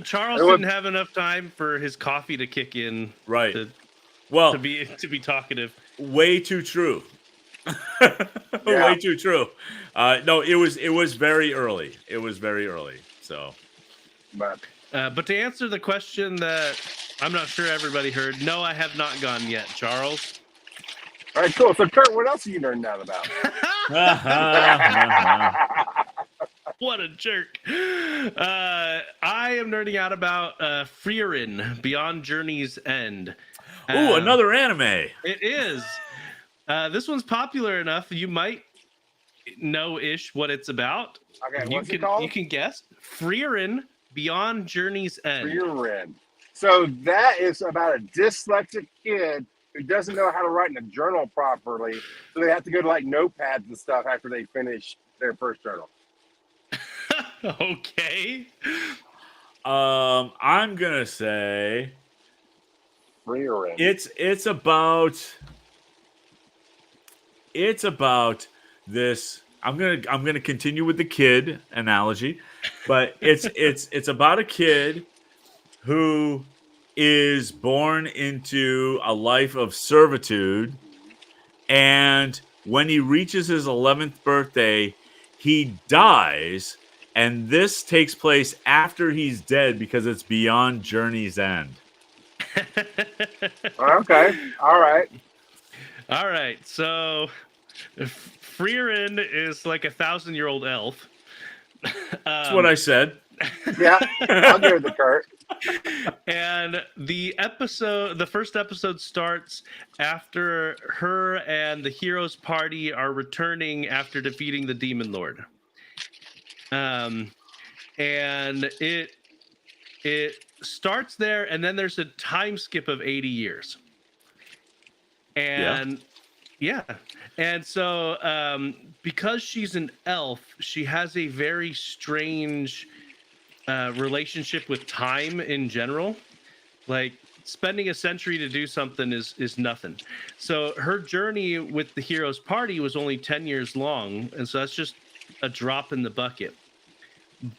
Charles didn't have enough time for his coffee to kick in. Right. To be talkative. Way too true. Way too true. No, it was very early. It was very early. So, but But to answer the question that I'm not sure everybody heard, no, I have not gone yet, Charles. All right, cool. So, Kurt, what else are you learning out about? What a jerk. I am nerding out about Frieren, Beyond Journey's End. Ooh, another anime. It is. This one's popular enough. You might know-ish what it's about. Okay, what's it called? You can guess. Frieren, Beyond Journey's End. Frieren. So that is about a dyslexic kid who doesn't know how to write in a journal properly. So they have to go to like notepads and stuff after they finish their first journal. Okay. I'm gonna say Frieren. it's about this. I'm gonna continue with the kid analogy, but it's about a kid who is born into a life of servitude, and when he reaches his 11th birthday, he dies, and this takes place after he's dead because it's beyond Journey's End. Okay. All right. All right. So Frieren is like 1,000-year-old elf. That's what I said. Yeah, I'll go with the Kurt. And the first episode starts after her and the hero's party are returning after defeating the Demon Lord. And it starts there, and then there's a time skip of 80 years. And and so because she's an elf, she has a very strange relationship with time in general. Like spending a century to do something is nothing. So her journey with the hero's party was only 10 years long, and so that's just a drop in the bucket.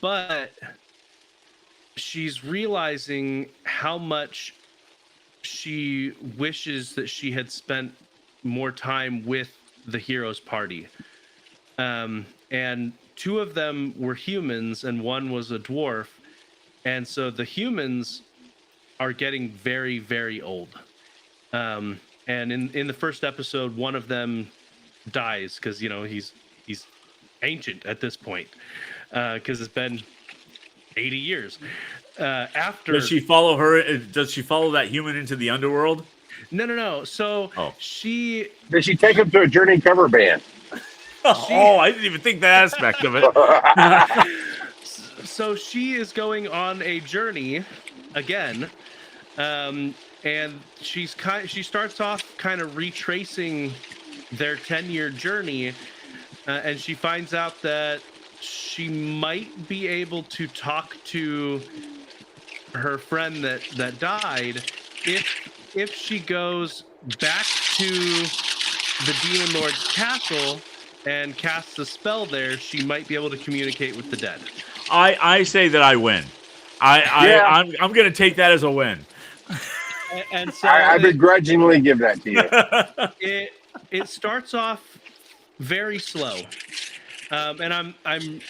But she's realizing how much she wishes that she had spent more time with the hero's party. And two of them were humans and one was a dwarf. And so the humans are getting very, very old. And in the first episode, one of them dies because, you know, he's ancient at this point because it's been 80 years. After Does she follow her? Does she follow that human into the underworld? No. So she Did she take him to a Journey cover band? I didn't even think that aspect of it. So she is going on a journey again, and she starts off kind of retracing their 10-year journey, and she finds out that she might be able to talk to her friend that died if she goes back to the Demon Lord's castle and casts a spell there. She might be able to communicate with the dead. I say that I win. I'm going to take that as a win. And so I begrudgingly give that to you. It starts off very slow. And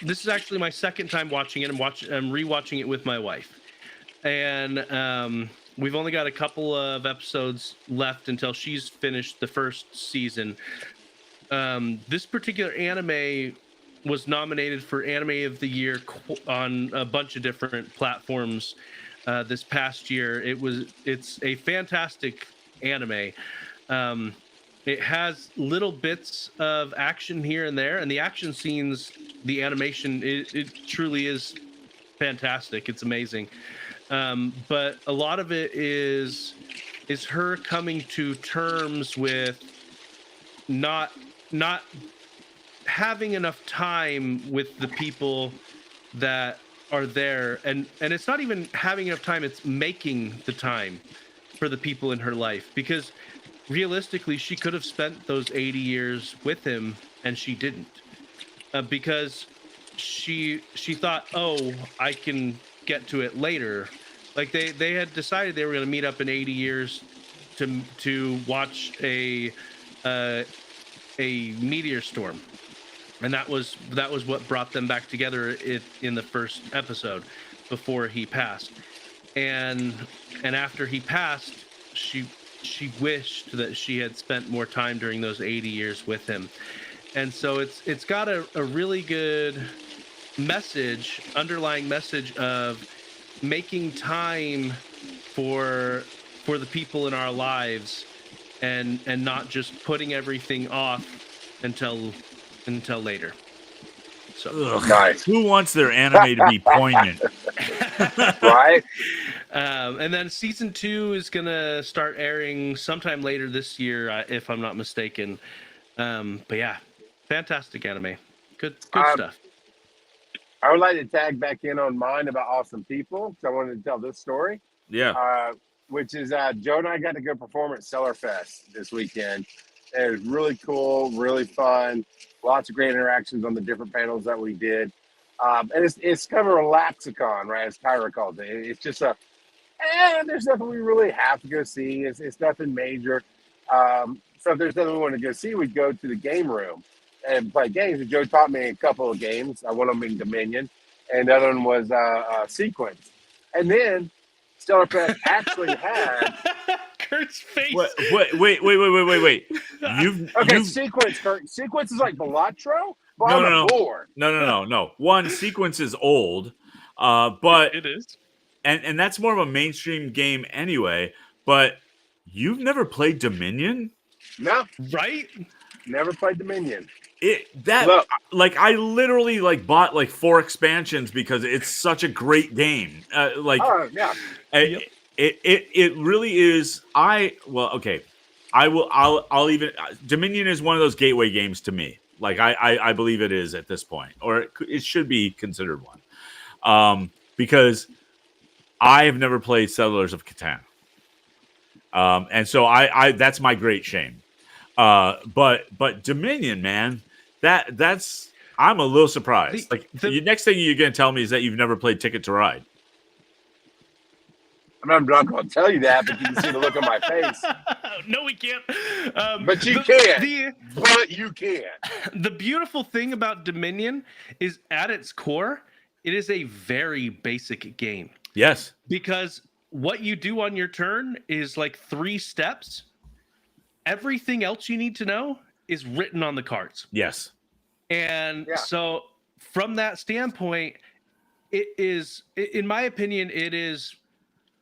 this is actually my second time watching it. I'm rewatching it with my wife. And we've only got a couple of episodes left until she's finished the first season. This particular anime was nominated for Anime of the Year on a bunch of different platforms this past year. It's a fantastic anime. It has little bits of action here and there, and the action scenes, the animation, it truly is fantastic. It's amazing. But a lot of it is her coming to terms with not having enough time with the people that are there, and it's not even having enough time, it's making the time for the people in her life, because realistically she could have spent those 80 years with him and she didn't, because she thought, oh, I can get to it later. Like they had decided they were going to meet up in 80 years to watch a meteor storm, and that was what brought them back together in the first episode. before he passed, and after he passed, she wished that she had spent more time during those 80 years with him. And so it's got a really good underlying message of making time for the people in our lives, and not just putting everything off until later. So Ugh. Nice. Who wants their anime to be poignant? Right? And then season 2 is gonna start airing sometime later this year, if I'm not mistaken. But yeah, fantastic anime. Good stuff. I would like to tag back in on mine about awesome people, because I wanted to tell this story. Yeah. Which is Joe and I got to go perform at Cellar Fest this weekend. It was really cool, really fun. Lots of great interactions on the different panels that we did. And it's kind of a relaxicon, right, as Tyra calls it. It's just there's nothing we really have to go see. It's nothing major. So if there's nothing we want to go see, we'd go to the game room and play games. And Joe taught me a couple of games. One of them being Dominion, and the other one was Sequence. And then Stellar Fest actually had Kurt's face. Wait. You've Sequence. Kurt. Sequence is like Balatro, but No, on no, a board. No. One, Sequence is old, but it is. and that's more of a mainstream game anyway. But you've never played Dominion? No, Right? never played Dominion. Look, I literally bought 4 expansions because it's such a great game. Oh yeah. It really is. I'll even Dominion is one of those gateway games to me. I believe it is at this point, or it should be considered one, because I have never played Settlers of Catan, and so I that's my great shame. But Dominion, man, that's I'm a little surprised. The next thing you're gonna tell me is that you've never played Ticket to Ride. I'm not going to tell you that, but you can see the look on my face. No, we can't. But you can. But you can. The beautiful thing about Dominion is, at its core, it is a very basic game. Yes. Because what you do on your turn is 3 steps. Everything else you need to know is written on the cards. Yes. And so from that standpoint, it is, in my opinion, it is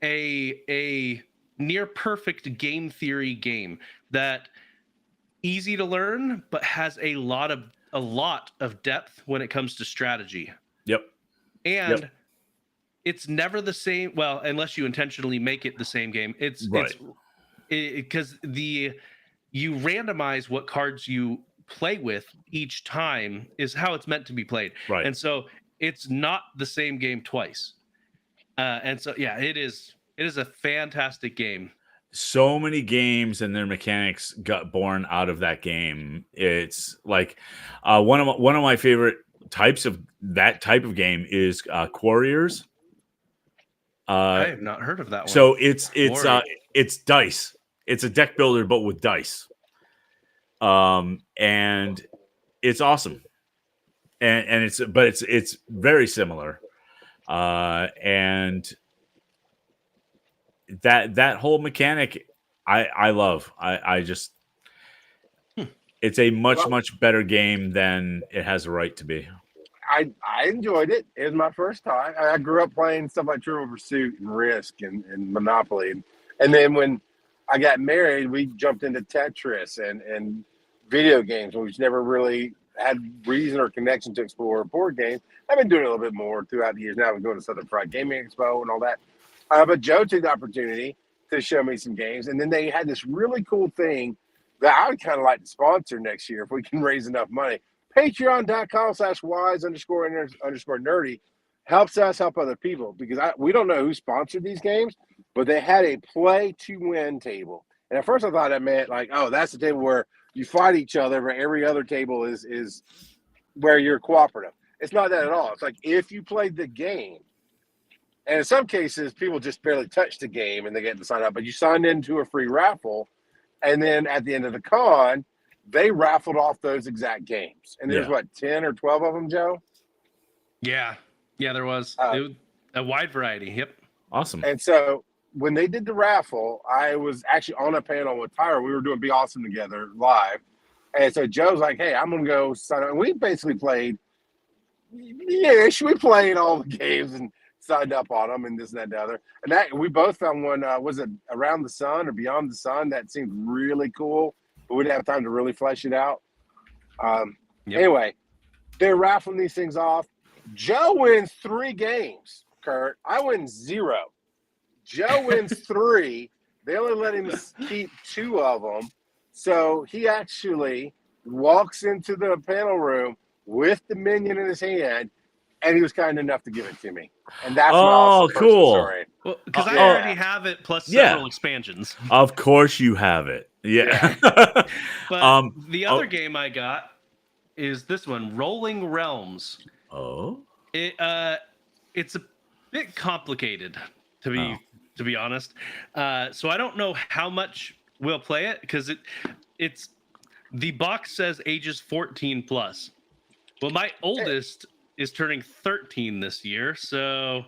a near perfect game theory game that easy to learn, but has a lot of depth when it comes to strategy. Yep. And it's never the same. Well, unless you intentionally make it the same game. It's because you randomize what cards you play with each time is how it's meant to be played. Right. And so it's not the same game twice. And so, yeah, it is a fantastic game. So many games and their mechanics got born out of that game. It's one of my favorite types of that type of game is Quarriors. I have not heard of that one. So it's dice. It's a deck builder, but with dice. And it's awesome. And it's very similar. And that whole mechanic I love. I just it's a much better game than it has a right to be. I enjoyed it. It was my first time. I grew up playing stuff like Trivial Pursuit and Risk and Monopoly. And then when I got married, we jumped into Tetris and video games, which never really had reason or connection to explore board games. I've been doing it a little bit more throughout the years. Now we go to Southern Fried Gaming Expo and all that. But Joe took the opportunity to show me some games. And then they had this really cool thing that I would kind of like to sponsor next year if we can raise enough money. Patreon.com/wise_nerdy helps us help other people, because we don't know who sponsored these games, but they had a play to win table. And at first I thought that meant that's the table where you fight each other, but every other table is where you're cooperative. It's not that at all. It's like if you played the game, and in some cases people just barely touch the game and they get to sign up, but you signed into a free raffle, and then at the end of the con, they raffled off those exact games. And there's 10 or 12 of them, Joe? Yeah, there was. A wide variety. Yep. Awesome. And so when they did the raffle, I was actually on a panel with Tyra. We were doing Be Awesome together live. And so Joe's like, hey, I'm going to go sign up. And we basically played, we played all the games and signed up on them and this and that and the other. And that we both found one, was it Around the Sun or Beyond the Sun? That seemed really cool, but we didn't have time to really flesh it out. Anyway, they're raffling these things off. Joe wins 3 games, Kurt. I win 0. Joe wins 3. They only let him keep 2 of them. So he actually walks into the panel room with the minion in his hand, and he was kind enough to give it to me. And that's my cool. story. Well, because I already have it plus several expansions. Of course you have it. Yeah. But the other game I got is this one, Rolling Realms. Oh. It's a bit complicated to be honest. So I don't know how much we'll play it because it's the box says ages 14 plus. Well, my oldest is turning 13 this year, so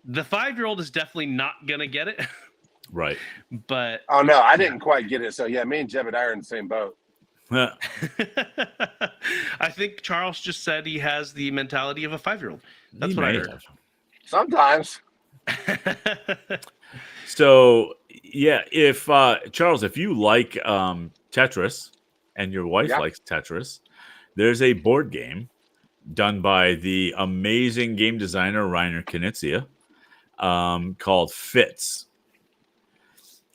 the 5-year-old is definitely not gonna get it. Right. But no, I didn't quite get it. So yeah, me and Jebediah are in the same boat. I think Charles just said he has the mentality of a 5-year-old. That's what I heard. Sometimes. So yeah, if Charles, if you like Tetris and your wife likes Tetris, there's a board game done by the amazing game designer Reiner Knizia called Fits.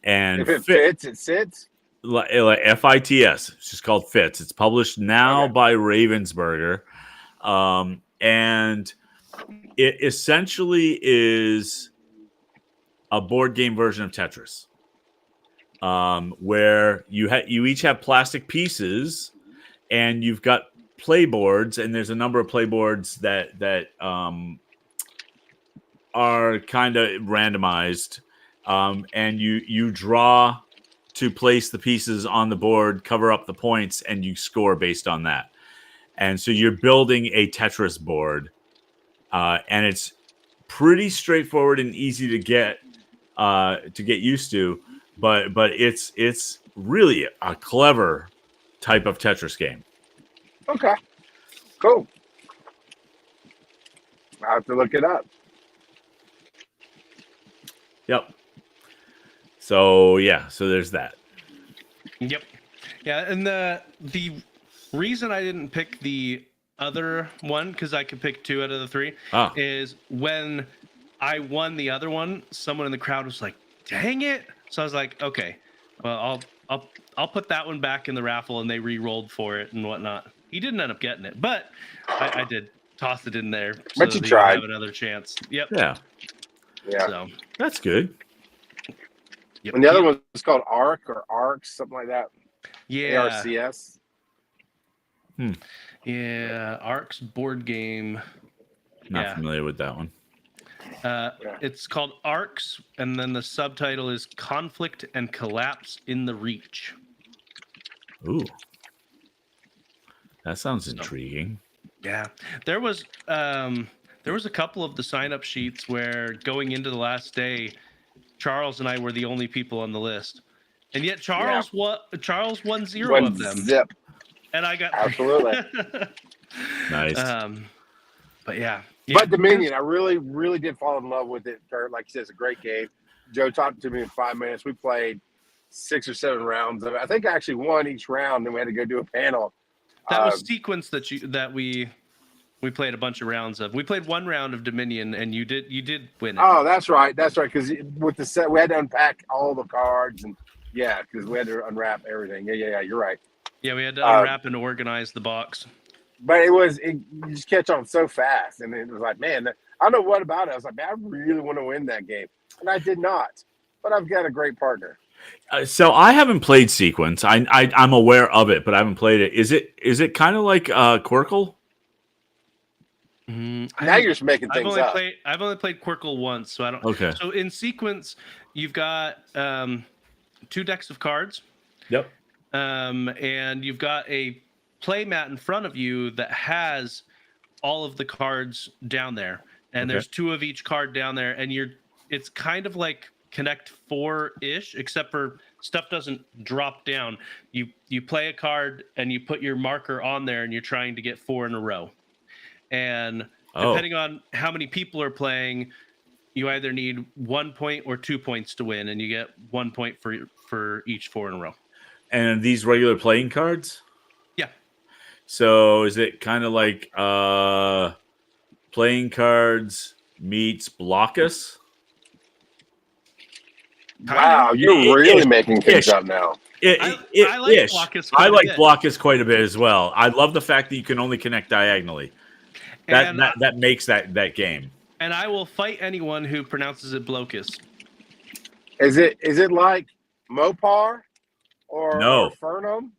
And if it fits, it sits. Like FITS. It's just called Fits. It's published now by Ravensburger. And it essentially is a board game version of Tetris. Where you each have plastic pieces and you've got play boards, and there's a number of play boards that are kind of randomized. And you draw to place the pieces on the board, cover up the points, and you score based on that. And so you're building a Tetris board, and it's pretty straightforward and easy to get used to. But it's really a clever type of Tetris game. Okay, cool. I'll have to look it up. Yep. So there's that. Yep. Yeah, and the reason I didn't pick the other one, because I could pick 2 out of the 3, is when I won the other one, someone in the crowd was like, "Dang it!" So I was like, "Okay, well, I'll put that one back in the raffle," and they re-rolled for it and whatnot. He didn't end up getting it, but I did toss it in there. But you tried. Have another chance. Yep. Yeah. So that's good. Yep. And the other one was called ARC or ARCs, something like that. Yeah. ARCS. Yeah, ARC's board game. Not familiar with that one. It's called ARCs, and then the subtitle is Conflict and Collapse in the Reach. Ooh. That sounds intriguing. Yeah. There was a couple of the sign-up sheets where going into the last day, Charles and I were the only people on the list. And yet Charles won 0 of them. Zip. And I got absolutely nice. But yeah. But Dominion, I really, really did fall in love with it. Kurt, like you said, it's a great game. Joe talked to me in 5 minutes. We played 6 or 7 rounds of it. I think I actually won each round, and we had to go do a panel. That was sequence that we played a bunch of rounds of. We played 1 round of Dominion, and you did win it. Oh, that's right. Because with the set, we had to unpack all the cards, and because we had to unwrap everything. Yeah. You're right. Yeah, we had to unwrap and organize the box. But you just catch on so fast, and it was like, man, I don't know what about it. I was like, man, I really want to win that game, and I did not. But I've got a great partner. So I haven't played Sequence. I'm aware of it, but I haven't played it. Is it kind of like Quirkle? Now you're just making things up. I've only played Quirkle once, so I don't. Okay. So in Sequence, you've got 2 decks of cards. Yep. And you've got a play mat in front of you that has all of the cards down there. and Okay. there's 2 of each card down there, and it's kind of like Connect 4-ish, except for stuff doesn't drop down. You play a card and you put your marker on there, and you're trying to get 4 in a row. And depending on how many people are playing, you either need 1 point or 2 points to win, and you get 1 point for each 4 in a row. And these regular playing cards? Yeah. So is it kind of like playing cards meets Blockus? Wow, you're really making things up now. I like Blockus quite I a like bit. Blockus quite a bit as well. I love the fact that you can only connect diagonally. That makes that game. And I will fight anyone who pronounces it Blocus. Is it like Mopar or Fernum?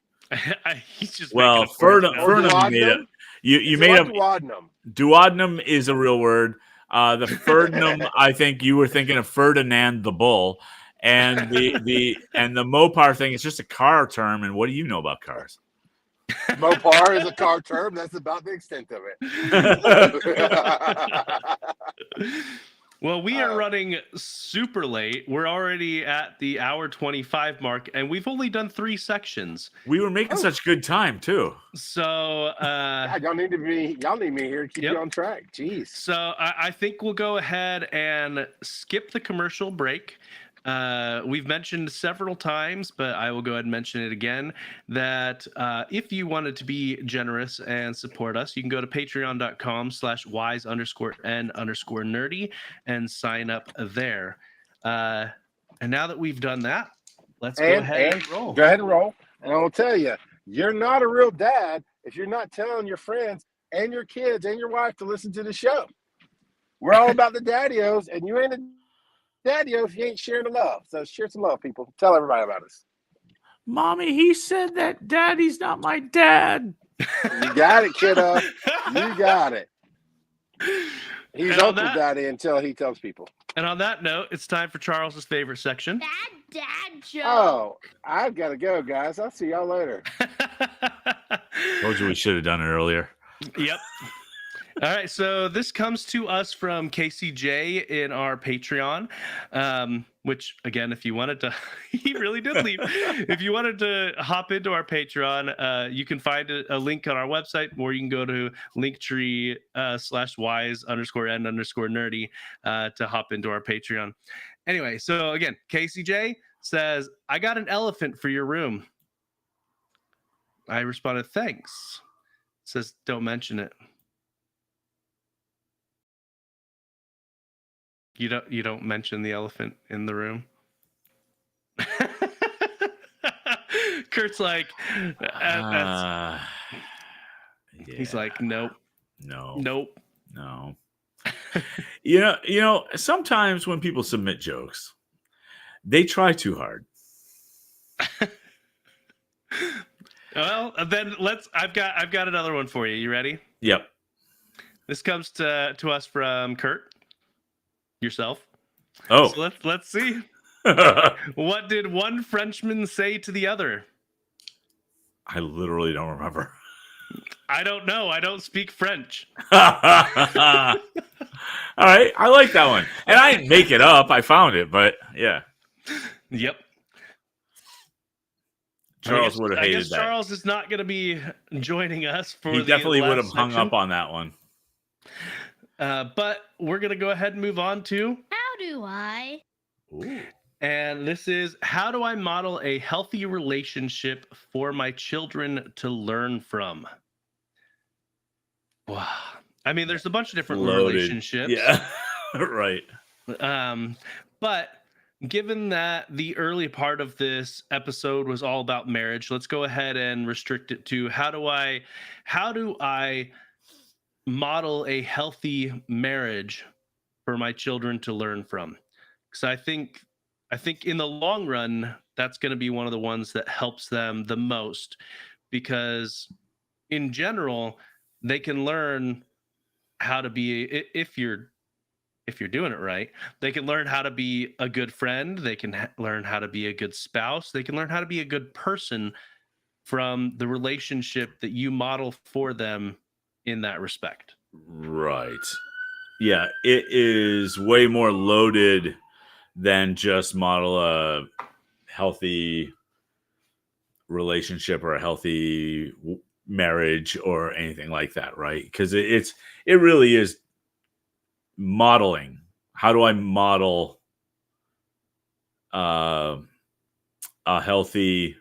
He's just Fernum you made up. You made up. Duodenum. Duodenum is a real word. The Ferdinum, I think you were thinking of Ferdinand the Bull, and the Mopar thing is just a car term. And what do you know about cars? Mopar is a car term. That's about the extent of it. Well, we are running super late. We're already at the hour 25 mark, and we've only done 3 sections. We were making such good time too. So y'all need me here to keep you on track. Jeez. So I think we'll go ahead and skip the commercial break. We've mentioned several times, but I will go ahead and mention it again, that if you wanted to be generous and support us, you can go to patreon.com/wise_n_nerdy and sign up there. And now that we've done that, let's go ahead and roll. Go ahead and roll. And I will tell you, you're not a real dad if you're not telling your friends and your kids and your wife to listen to the show. We're all about the daddios, and you ain't a daddy-o if you ain't sharing the love. So share some love, people. Tell everybody about us. Mommy, he said that daddy's not my dad. You got it, kiddo. You got it. He's Uncle Daddy until he tells people. And on that note, it's time for Charles's favorite section. Dad joke. Oh, I've got to go, guys. I'll see y'all later. Told you we should have done it earlier. Yep. All right, so this comes to us from KCJ in our Patreon, which, again, if you wanted to, he really did leave. If you wanted to hop into our Patreon, you can find a link on our website, or you can go to linktree /wise_n_nerdy to hop into our Patreon. Anyway, so again, KCJ says, I got an elephant for your room. I responded, thanks. Says, don't mention it. You don't mention the elephant in the room. Kurt's like, he's like, nope. You know, sometimes when people submit jokes, they try too hard. Well, then I've got another one for you. You ready? Yep. This comes to us from Kurt. Yourself. Oh. So let's see. What did one Frenchman say to the other? I literally don't remember. I don't know. I don't speak French. All right. I like that one. And I didn't make it up. I found it, but yeah. Yep. Charles would have hated that. Charles is not going to be joining us for He definitely would have hung up on that one. But we're going to go ahead and move on to How do I? Ooh. And this is, how do I model a healthy relationship for my children to learn from? Wow. I mean, there's a bunch of different relationships. Yeah, right. But given that the early part of this episode was all about marriage, let's go ahead and restrict it to how do I model a healthy marriage for my children to learn from? Because I think in the long run, that's going to be one of the ones that helps them the most, because in general, they can learn how to be, if you're doing it right, they can learn how to be a good friend. They can learn how to be a good spouse. They can learn how to be a good person from the relationship that you model for them in that respect. Right. Yeah, it is way more loaded than just model a healthy relationship or a healthy marriage or anything like that, right? Because it really is modeling. How do I model a healthy?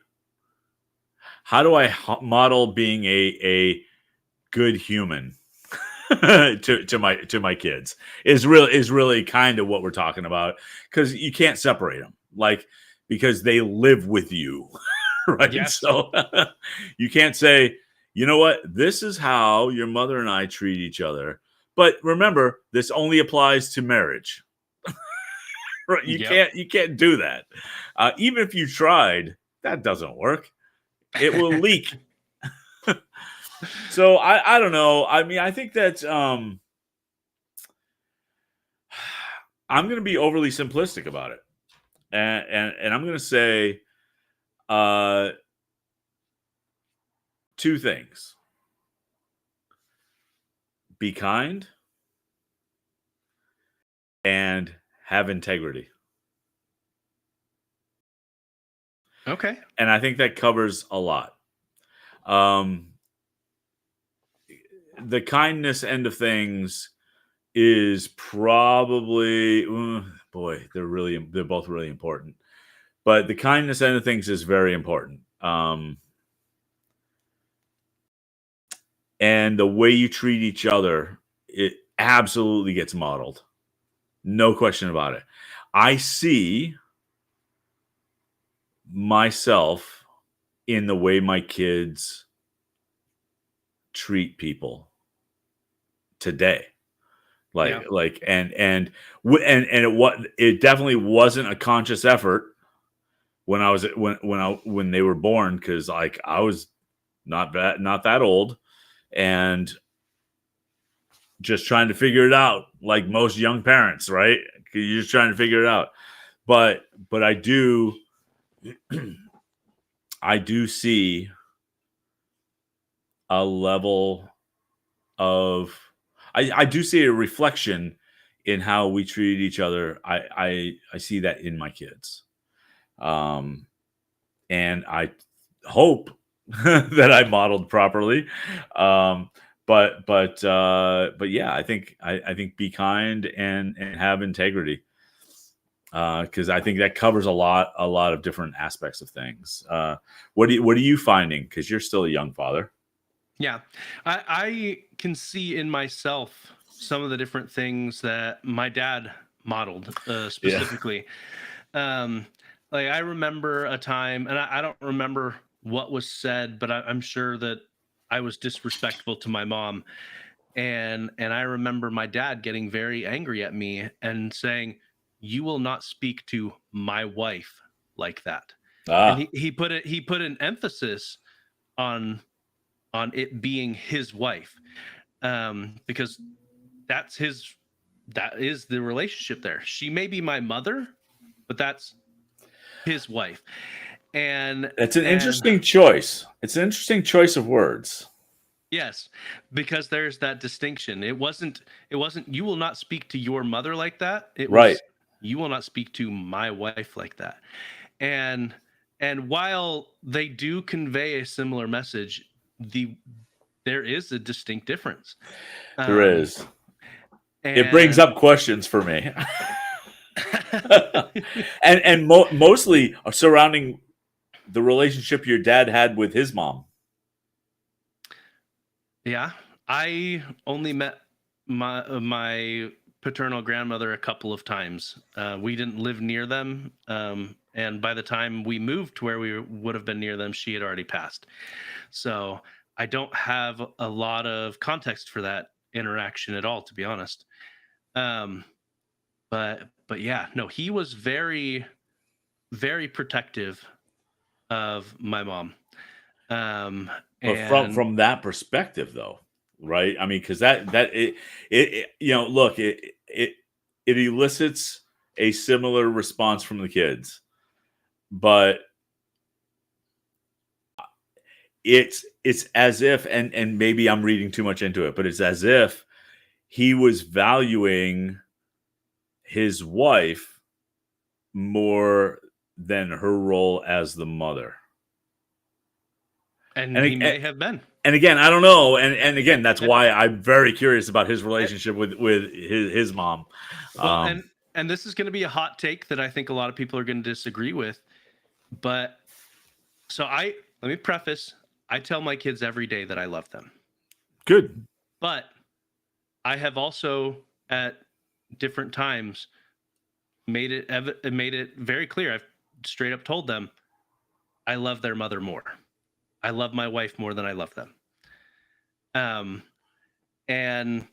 How do I model being a good human to my kids? Is really kind of what we're talking about, because you can't separate them, like, because they live with you. Right? Yes. So you can't say, you know what, this is how your mother and I treat each other. But remember, this only applies to marriage. Right? Yep. You can't do that. Even if you tried, that doesn't work. It will leak. So I don't know. I mean, I think that I'm going to be overly simplistic about it, and I'm going to say two things: be kind and have integrity. Okay. And I think that covers a lot. The kindness end of things is probably, boy, they're both really important. But the kindness end of things is very important. And the way you treat each other, it absolutely gets modeled. No question about it. I see myself in the way my kids treat people today. Yeah. It definitely wasn't a conscious effort when I was when they were born, because like I was not that old, and just trying to figure it out, like most young parents, right? You're just trying to figure it out. But I do I do see a level of I do see a reflection in how we treat each other. I see that in my kids. And I hope that I modeled properly. But yeah, I think be kind and have integrity, because I think that covers a lot of different aspects of things. What are you finding? Because you're still a young father. Yeah. I can see in myself some of the different things that my dad modeled specifically. Like I remember a time, and I don't remember what was said, but I'm sure that I was disrespectful to my mom. And I remember my dad getting very angry at me and saying, "You will not speak to my wife like that." And Ah, he put an emphasis on it being his wife, because that's his that is the relationship there. She may be my mother, but that's his wife. And it's an and interesting choice. It's an interesting choice of words. yes, because there's that distinction. It wasn't you will not speak to your mother like that. It Right. was you will not speak to my wife like that. And and while they do convey a similar message, there is a distinct difference. There Um is. It brings and up questions for me. and mostly surrounding the relationship your dad had with his mom. yeah, I only met my paternal grandmother a couple of times. We didn't live near them, and by the time we moved to where we would have been near them, she had already passed. So I don't have a lot of context for that interaction at all, to be honest. Um, but yeah, no, he was very very protective of my mom. Um, But and from that perspective, though, right? I mean, because it look, it elicits a similar response from the kids, but it's as if, and maybe I'm reading too much into it, but it's as if he was valuing his wife more than her role as the mother. And And he it- may have been. And again, I don't know. And again, that's why I'm very curious about his relationship with his mom. Well, and this is going to be a hot take that I think a lot of people are going to disagree with. But so let me preface, I tell my kids every day that I love them. Good. But I have also at different times made it very clear. I've straight up told them I love their mother more. I love my wife more than I love them. And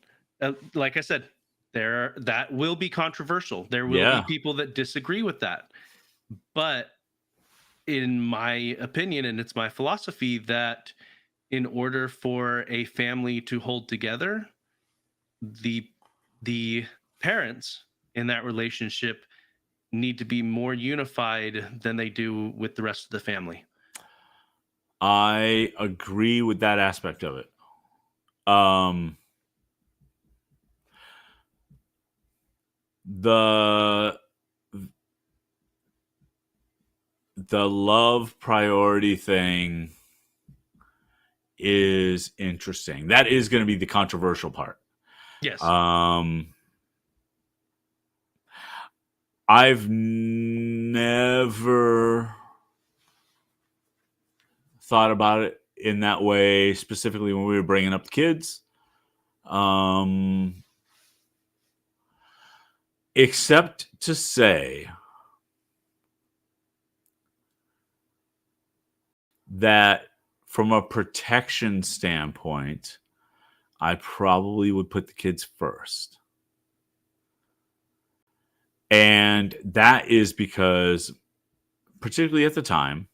like I said, that will be controversial. There will be people that disagree with that. But in my opinion, and it's my philosophy, that in order for a family to hold together, the parents in that relationship need to be more unified than they do with the rest of the family. I agree with that aspect of it. The love priority thing is interesting. That is going to be the controversial part. Yes. I've never thought about it in that way, specifically when we were bringing up the kids. Except to say that from a protection standpoint, I probably would put the kids first. And that is because, particularly at the time,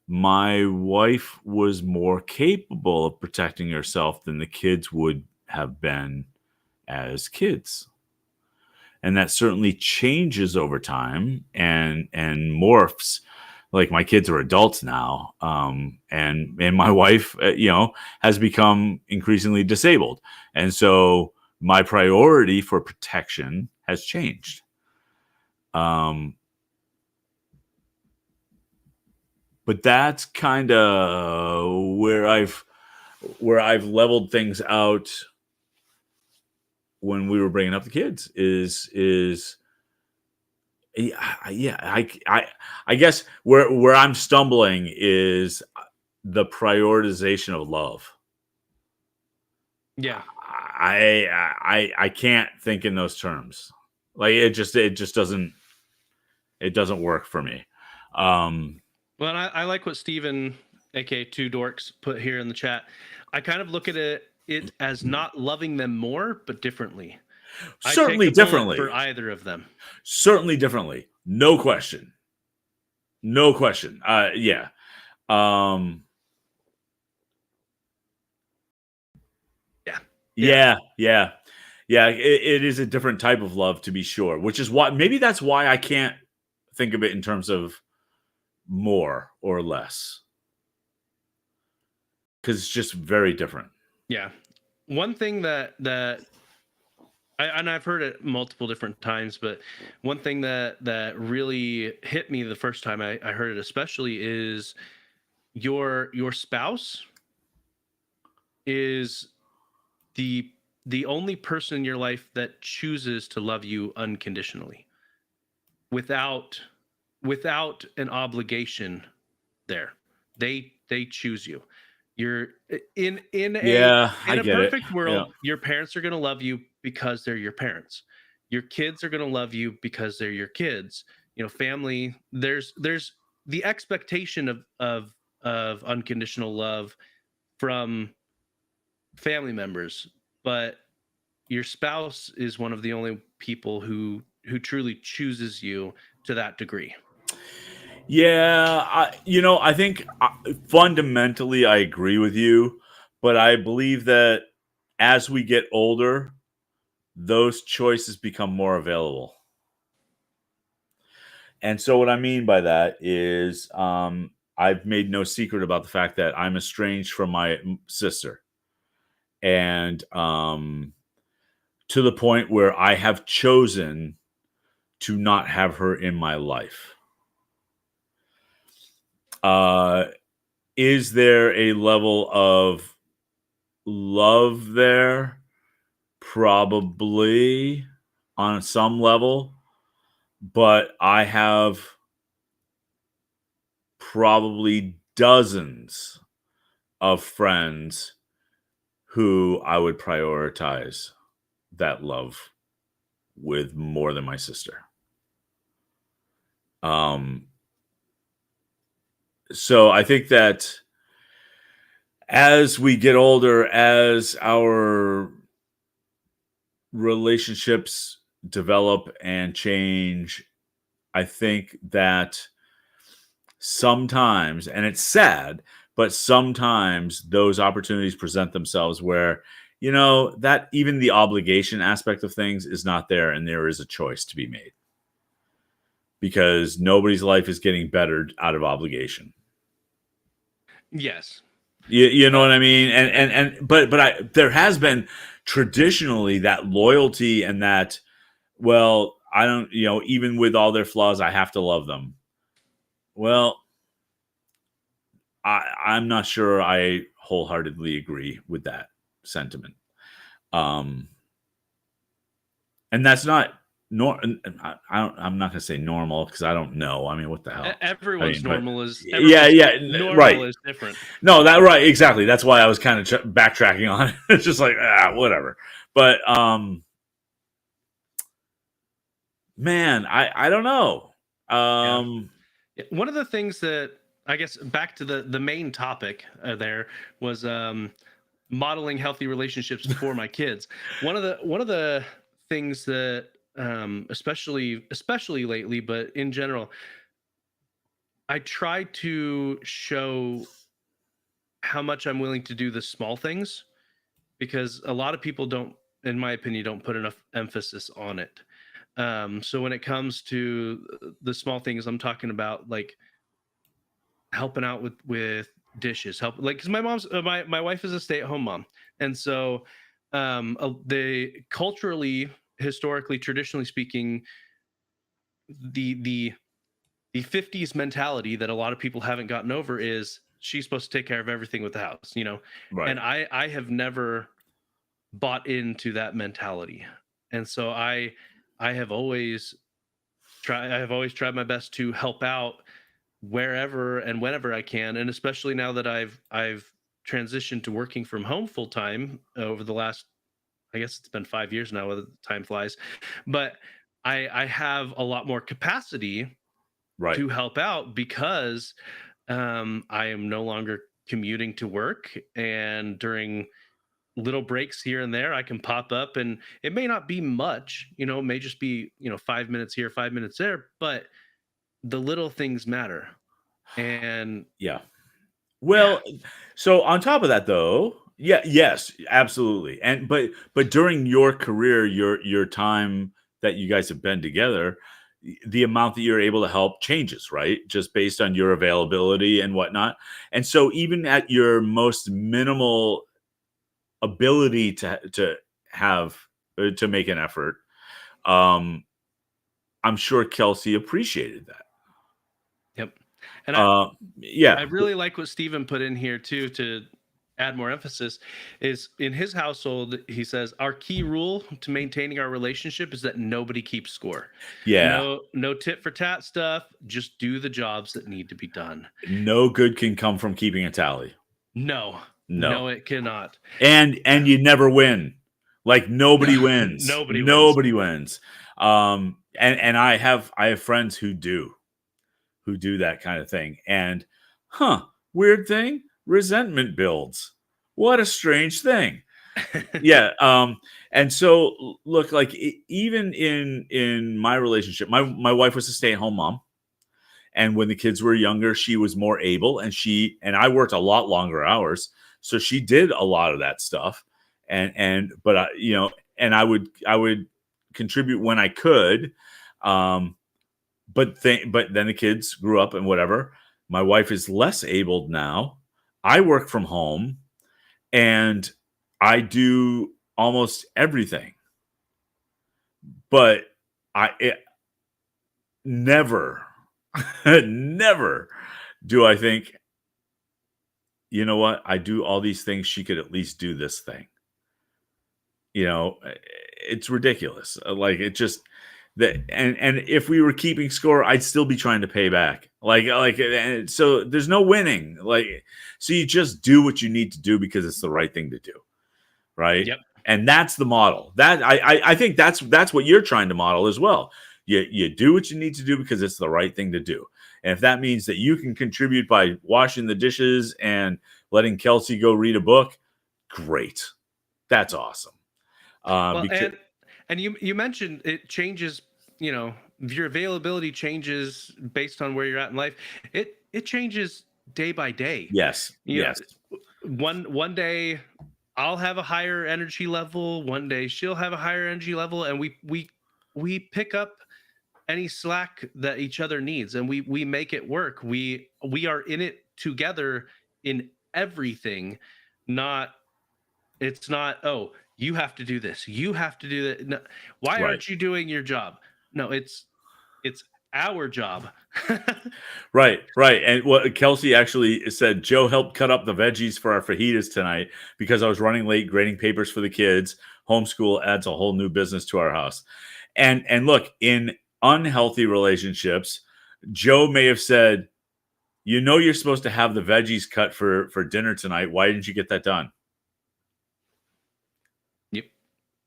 my wife was more capable of protecting herself than the kids would have been as kids. And that certainly changes over time and morphs. Like, my kids are adults now, and my wife, has become increasingly disabled, and so my priority for protection has changed. But that's kind of where I've leveled things out when we were bringing up the kids. I guess where I'm stumbling is the prioritization of love. Yeah. I can't think in those terms. Like, it just doesn't work for me. Well, I like what Steven, aka Two Dorks, put here in the chat. I kind of look at it as not loving them more, but differently. Certainly differently for either of them. Certainly differently. No question. No question. Yeah. Yeah. It is a different type of love, to be sure, which is why maybe that's why I can't think of it in terms of more or less, because it's just very different. Yeah. One thing that I've heard it multiple different times, but one thing that really hit me the first time I heard it, especially, is your spouse is the only person in your life that chooses to love you unconditionally, without an obligation there. They choose you. You're in a perfect world, your parents are going to love you because they're your parents. Your kids are going to love you because they're your kids. Family, there's the expectation of unconditional love from family members, but your spouse is one of the only people who truly chooses you to that degree. Yeah, I think fundamentally I agree with you, but I believe that as we get older, those choices become more available. And so what I mean by that is, I've made no secret about the fact that I'm estranged from my sister. And to the point where I have chosen to not have her in my life. Is there a level of love there? Probably on some level, but I have probably dozens of friends who I would prioritize that love with more than my sister. So I think that as we get older, as our relationships develop and change, I think that sometimes, and it's sad, but sometimes those opportunities present themselves where, that even the obligation aspect of things is not there, and there is a choice to be made. Because nobody's life is getting better out of obligation. Yes. You know what I mean? But there has been traditionally that loyalty and that, well, I don't, even with all their flaws, I have to love them. Well, I'm not sure I wholeheartedly agree with that sentiment. And that's not I'm not going to say normal because I don't know. I mean, what the hell? Everyone's normal normal right. Is different. No, right, exactly. That's why I was kind of backtracking on it. It's just like whatever. But man, I don't know. One of the things that I guess back to the main topic there was modeling healthy relationships for my kids. One of the things that especially lately, but in general, I try to show how much I'm willing to do the small things, because a lot of people don't, in my opinion, don't put enough emphasis on it. So when it comes to the small things, I'm talking about like helping out with dishes, because my mom's my wife is a stay-at-home mom, and so they culturally, historically, traditionally speaking, the 50s mentality that a lot of people haven't gotten over is she's supposed to take care of everything with the house, Right. And I have never bought into that mentality, and so I have always tried my best to help out wherever and whenever I can, and especially now that I've transitioned to working from home full time over the last, I guess it's been 5 years now, the time flies, but I have a lot more capacity to help out because I am no longer commuting to work, and during little breaks here and there I can pop up, and it may not be much, it may just be 5 minutes here, 5 minutes there, but the little things matter. And well, so on top of that though, yes, absolutely. And but during your career, your time that you guys have been together, the amount that you're able to help changes, right? Just based on your availability and whatnot. And so even at your most minimal ability to have to make an effort, I'm sure Kelsi appreciated that. Yep. And I really like what Steven put in here too, to add more emphasis, is in his household, he says, our key rule to maintaining our relationship is that nobody keeps score. No tit for tat stuff. Just do the jobs that need to be done. No good can come from keeping a tally. No, it cannot. And you never win. Like nobody wins. Nobody wins. And I have friends who do that kind of thing. And weird thing, resentment builds. What a strange thing. And so look, like even in my relationship, my wife was a stay-at-home mom. And when the kids were younger, she was more able, and I worked a lot longer hours. So she did a lot of that stuff. But I would contribute when I could. But then the kids grew up and whatever. My wife is less abled now. I work from home, and I do almost everything but never, never do I think, you know what? I do all these things. She could at least do this thing. It's ridiculous. Like it just that, and if we were keeping score, I'd still be trying to pay back. And so there's no winning. So you just do what you need to do because it's the right thing to do, right? Yep. And that's the model. That I think that's what you're trying to model as well. You do what you need to do because it's the right thing to do. And if that means that you can contribute by washing the dishes and letting Kelsi go read a book, great. That's awesome. And you mentioned it changes, your availability changes based on where you're at in life. It changes day by day. Yes. Yes. One day I'll have a higher energy level. One day she'll have a higher energy level, and we pick up any slack that each other needs, and we make it work. We are in it together in everything. It's not, oh, you have to do this, you have to do that. No, why aren't you doing your job? No, it's our job. Right. And what Kelsi actually said, Joe helped cut up the veggies for our fajitas tonight because I was running late grading papers for the kids. Homeschool adds a whole new business to our house. And look, in unhealthy relationships, Joe may have said, you're supposed to have the veggies cut for dinner tonight. Why didn't you get that done? Yep.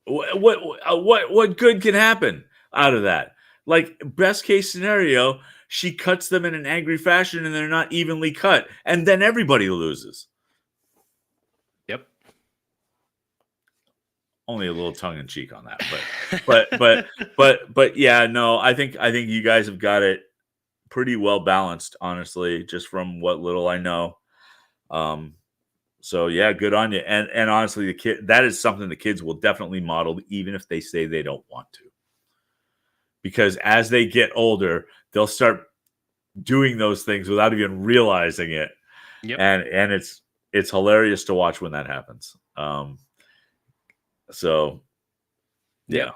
What good can happen out of that? Like, best case scenario, she cuts them in an angry fashion and they're not evenly cut, and then everybody loses. Yep. Only a little tongue in cheek on that, but yeah, no, I think you guys have got it pretty well balanced, honestly, just from what little I know. So yeah, good on you. And honestly, that is something the kids will definitely model, even if they say they don't want to. Because as they get older, they'll start doing those things without even realizing it. Yep. And it's hilarious to watch when that happens. So yeah.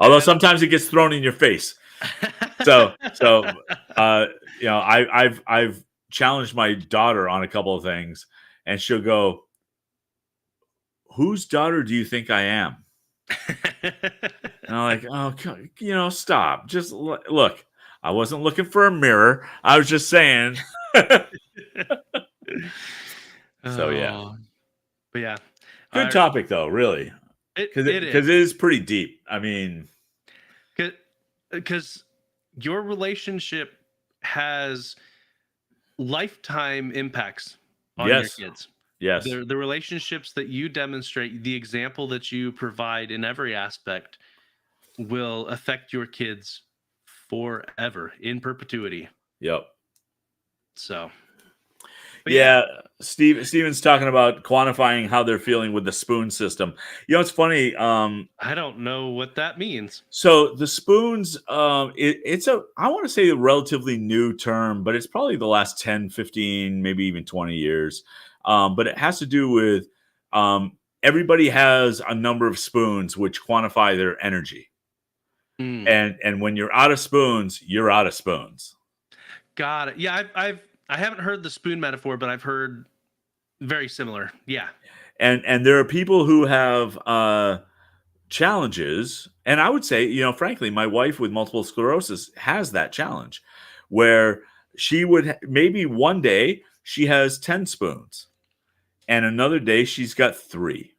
Although sometimes it gets thrown in your face. So I've challenged my daughter on a couple of things, and she'll go, "Whose daughter do you think I am?" And I'm like, "Oh, stop. Just look. I wasn't looking for a mirror. I was just saying." So yeah. But yeah. Good topic though, really. Because it is pretty deep. I mean, because your relationship has lifetime impacts on your kids. Yes. The relationships that you demonstrate, the example that you provide in every aspect will affect your kids forever, in perpetuity. Yep. So. Yeah, Steven's talking about quantifying how they're feeling with the spoon system. It's funny. I don't know what that means. So the spoons, it's I want to say a relatively new term, but it's probably the last 10, 15, maybe even 20 years. But it has to do with everybody has a number of spoons which quantify their energy. And when you're out of spoons, you're out of spoons. Got it. Yeah, I haven't heard the spoon metaphor, but I've heard very similar. Yeah. And there are people who have challenges. And I would say, frankly, my wife with multiple sclerosis has that challenge where she would maybe one day she has 10 spoons and another day she's got 3.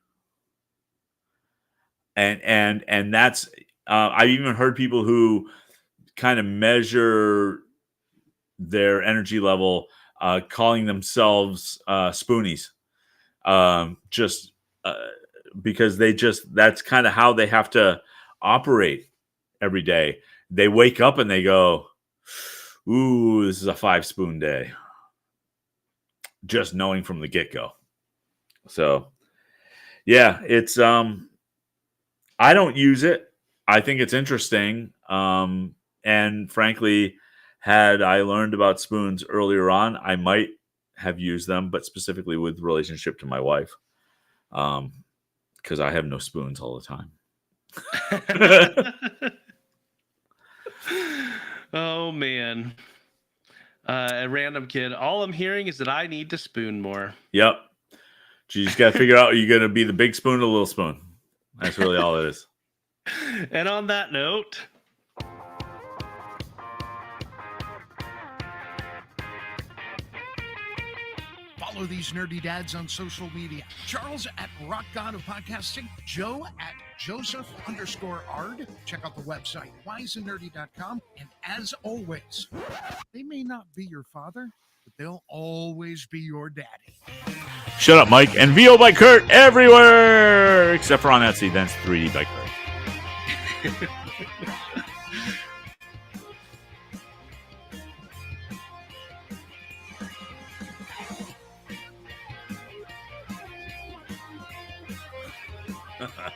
And that's, I've even heard people who kind of measure their energy level, calling themselves spoonies, because that's kind of how they have to operate every day. They wake up and they go, "Ooh, this is a 5-spoon day," just knowing from the get-go. So yeah, it's I don't use it. I think it's interesting, and frankly, had I learned about spoons earlier on, I might have used them, but specifically with relationship to my wife, because I have no spoons all the time. Oh man. A random kid. All I'm hearing is that I need to spoon more. Yep. You just got to figure out, are you going to be the big spoon or the little spoon? That's really all it is. And on that note, follow these nerdy dads on social media. Charles at Rock God of Podcasting, Joe at Joseph_Ard. Check out the website, wiseandnerdy.com. And as always, they may not be your father, but they'll always be your daddy. Shut up, Mike. And VO by Kurt everywhere, except for on Etsy. Then it's 3D by Kurt. Ha ha.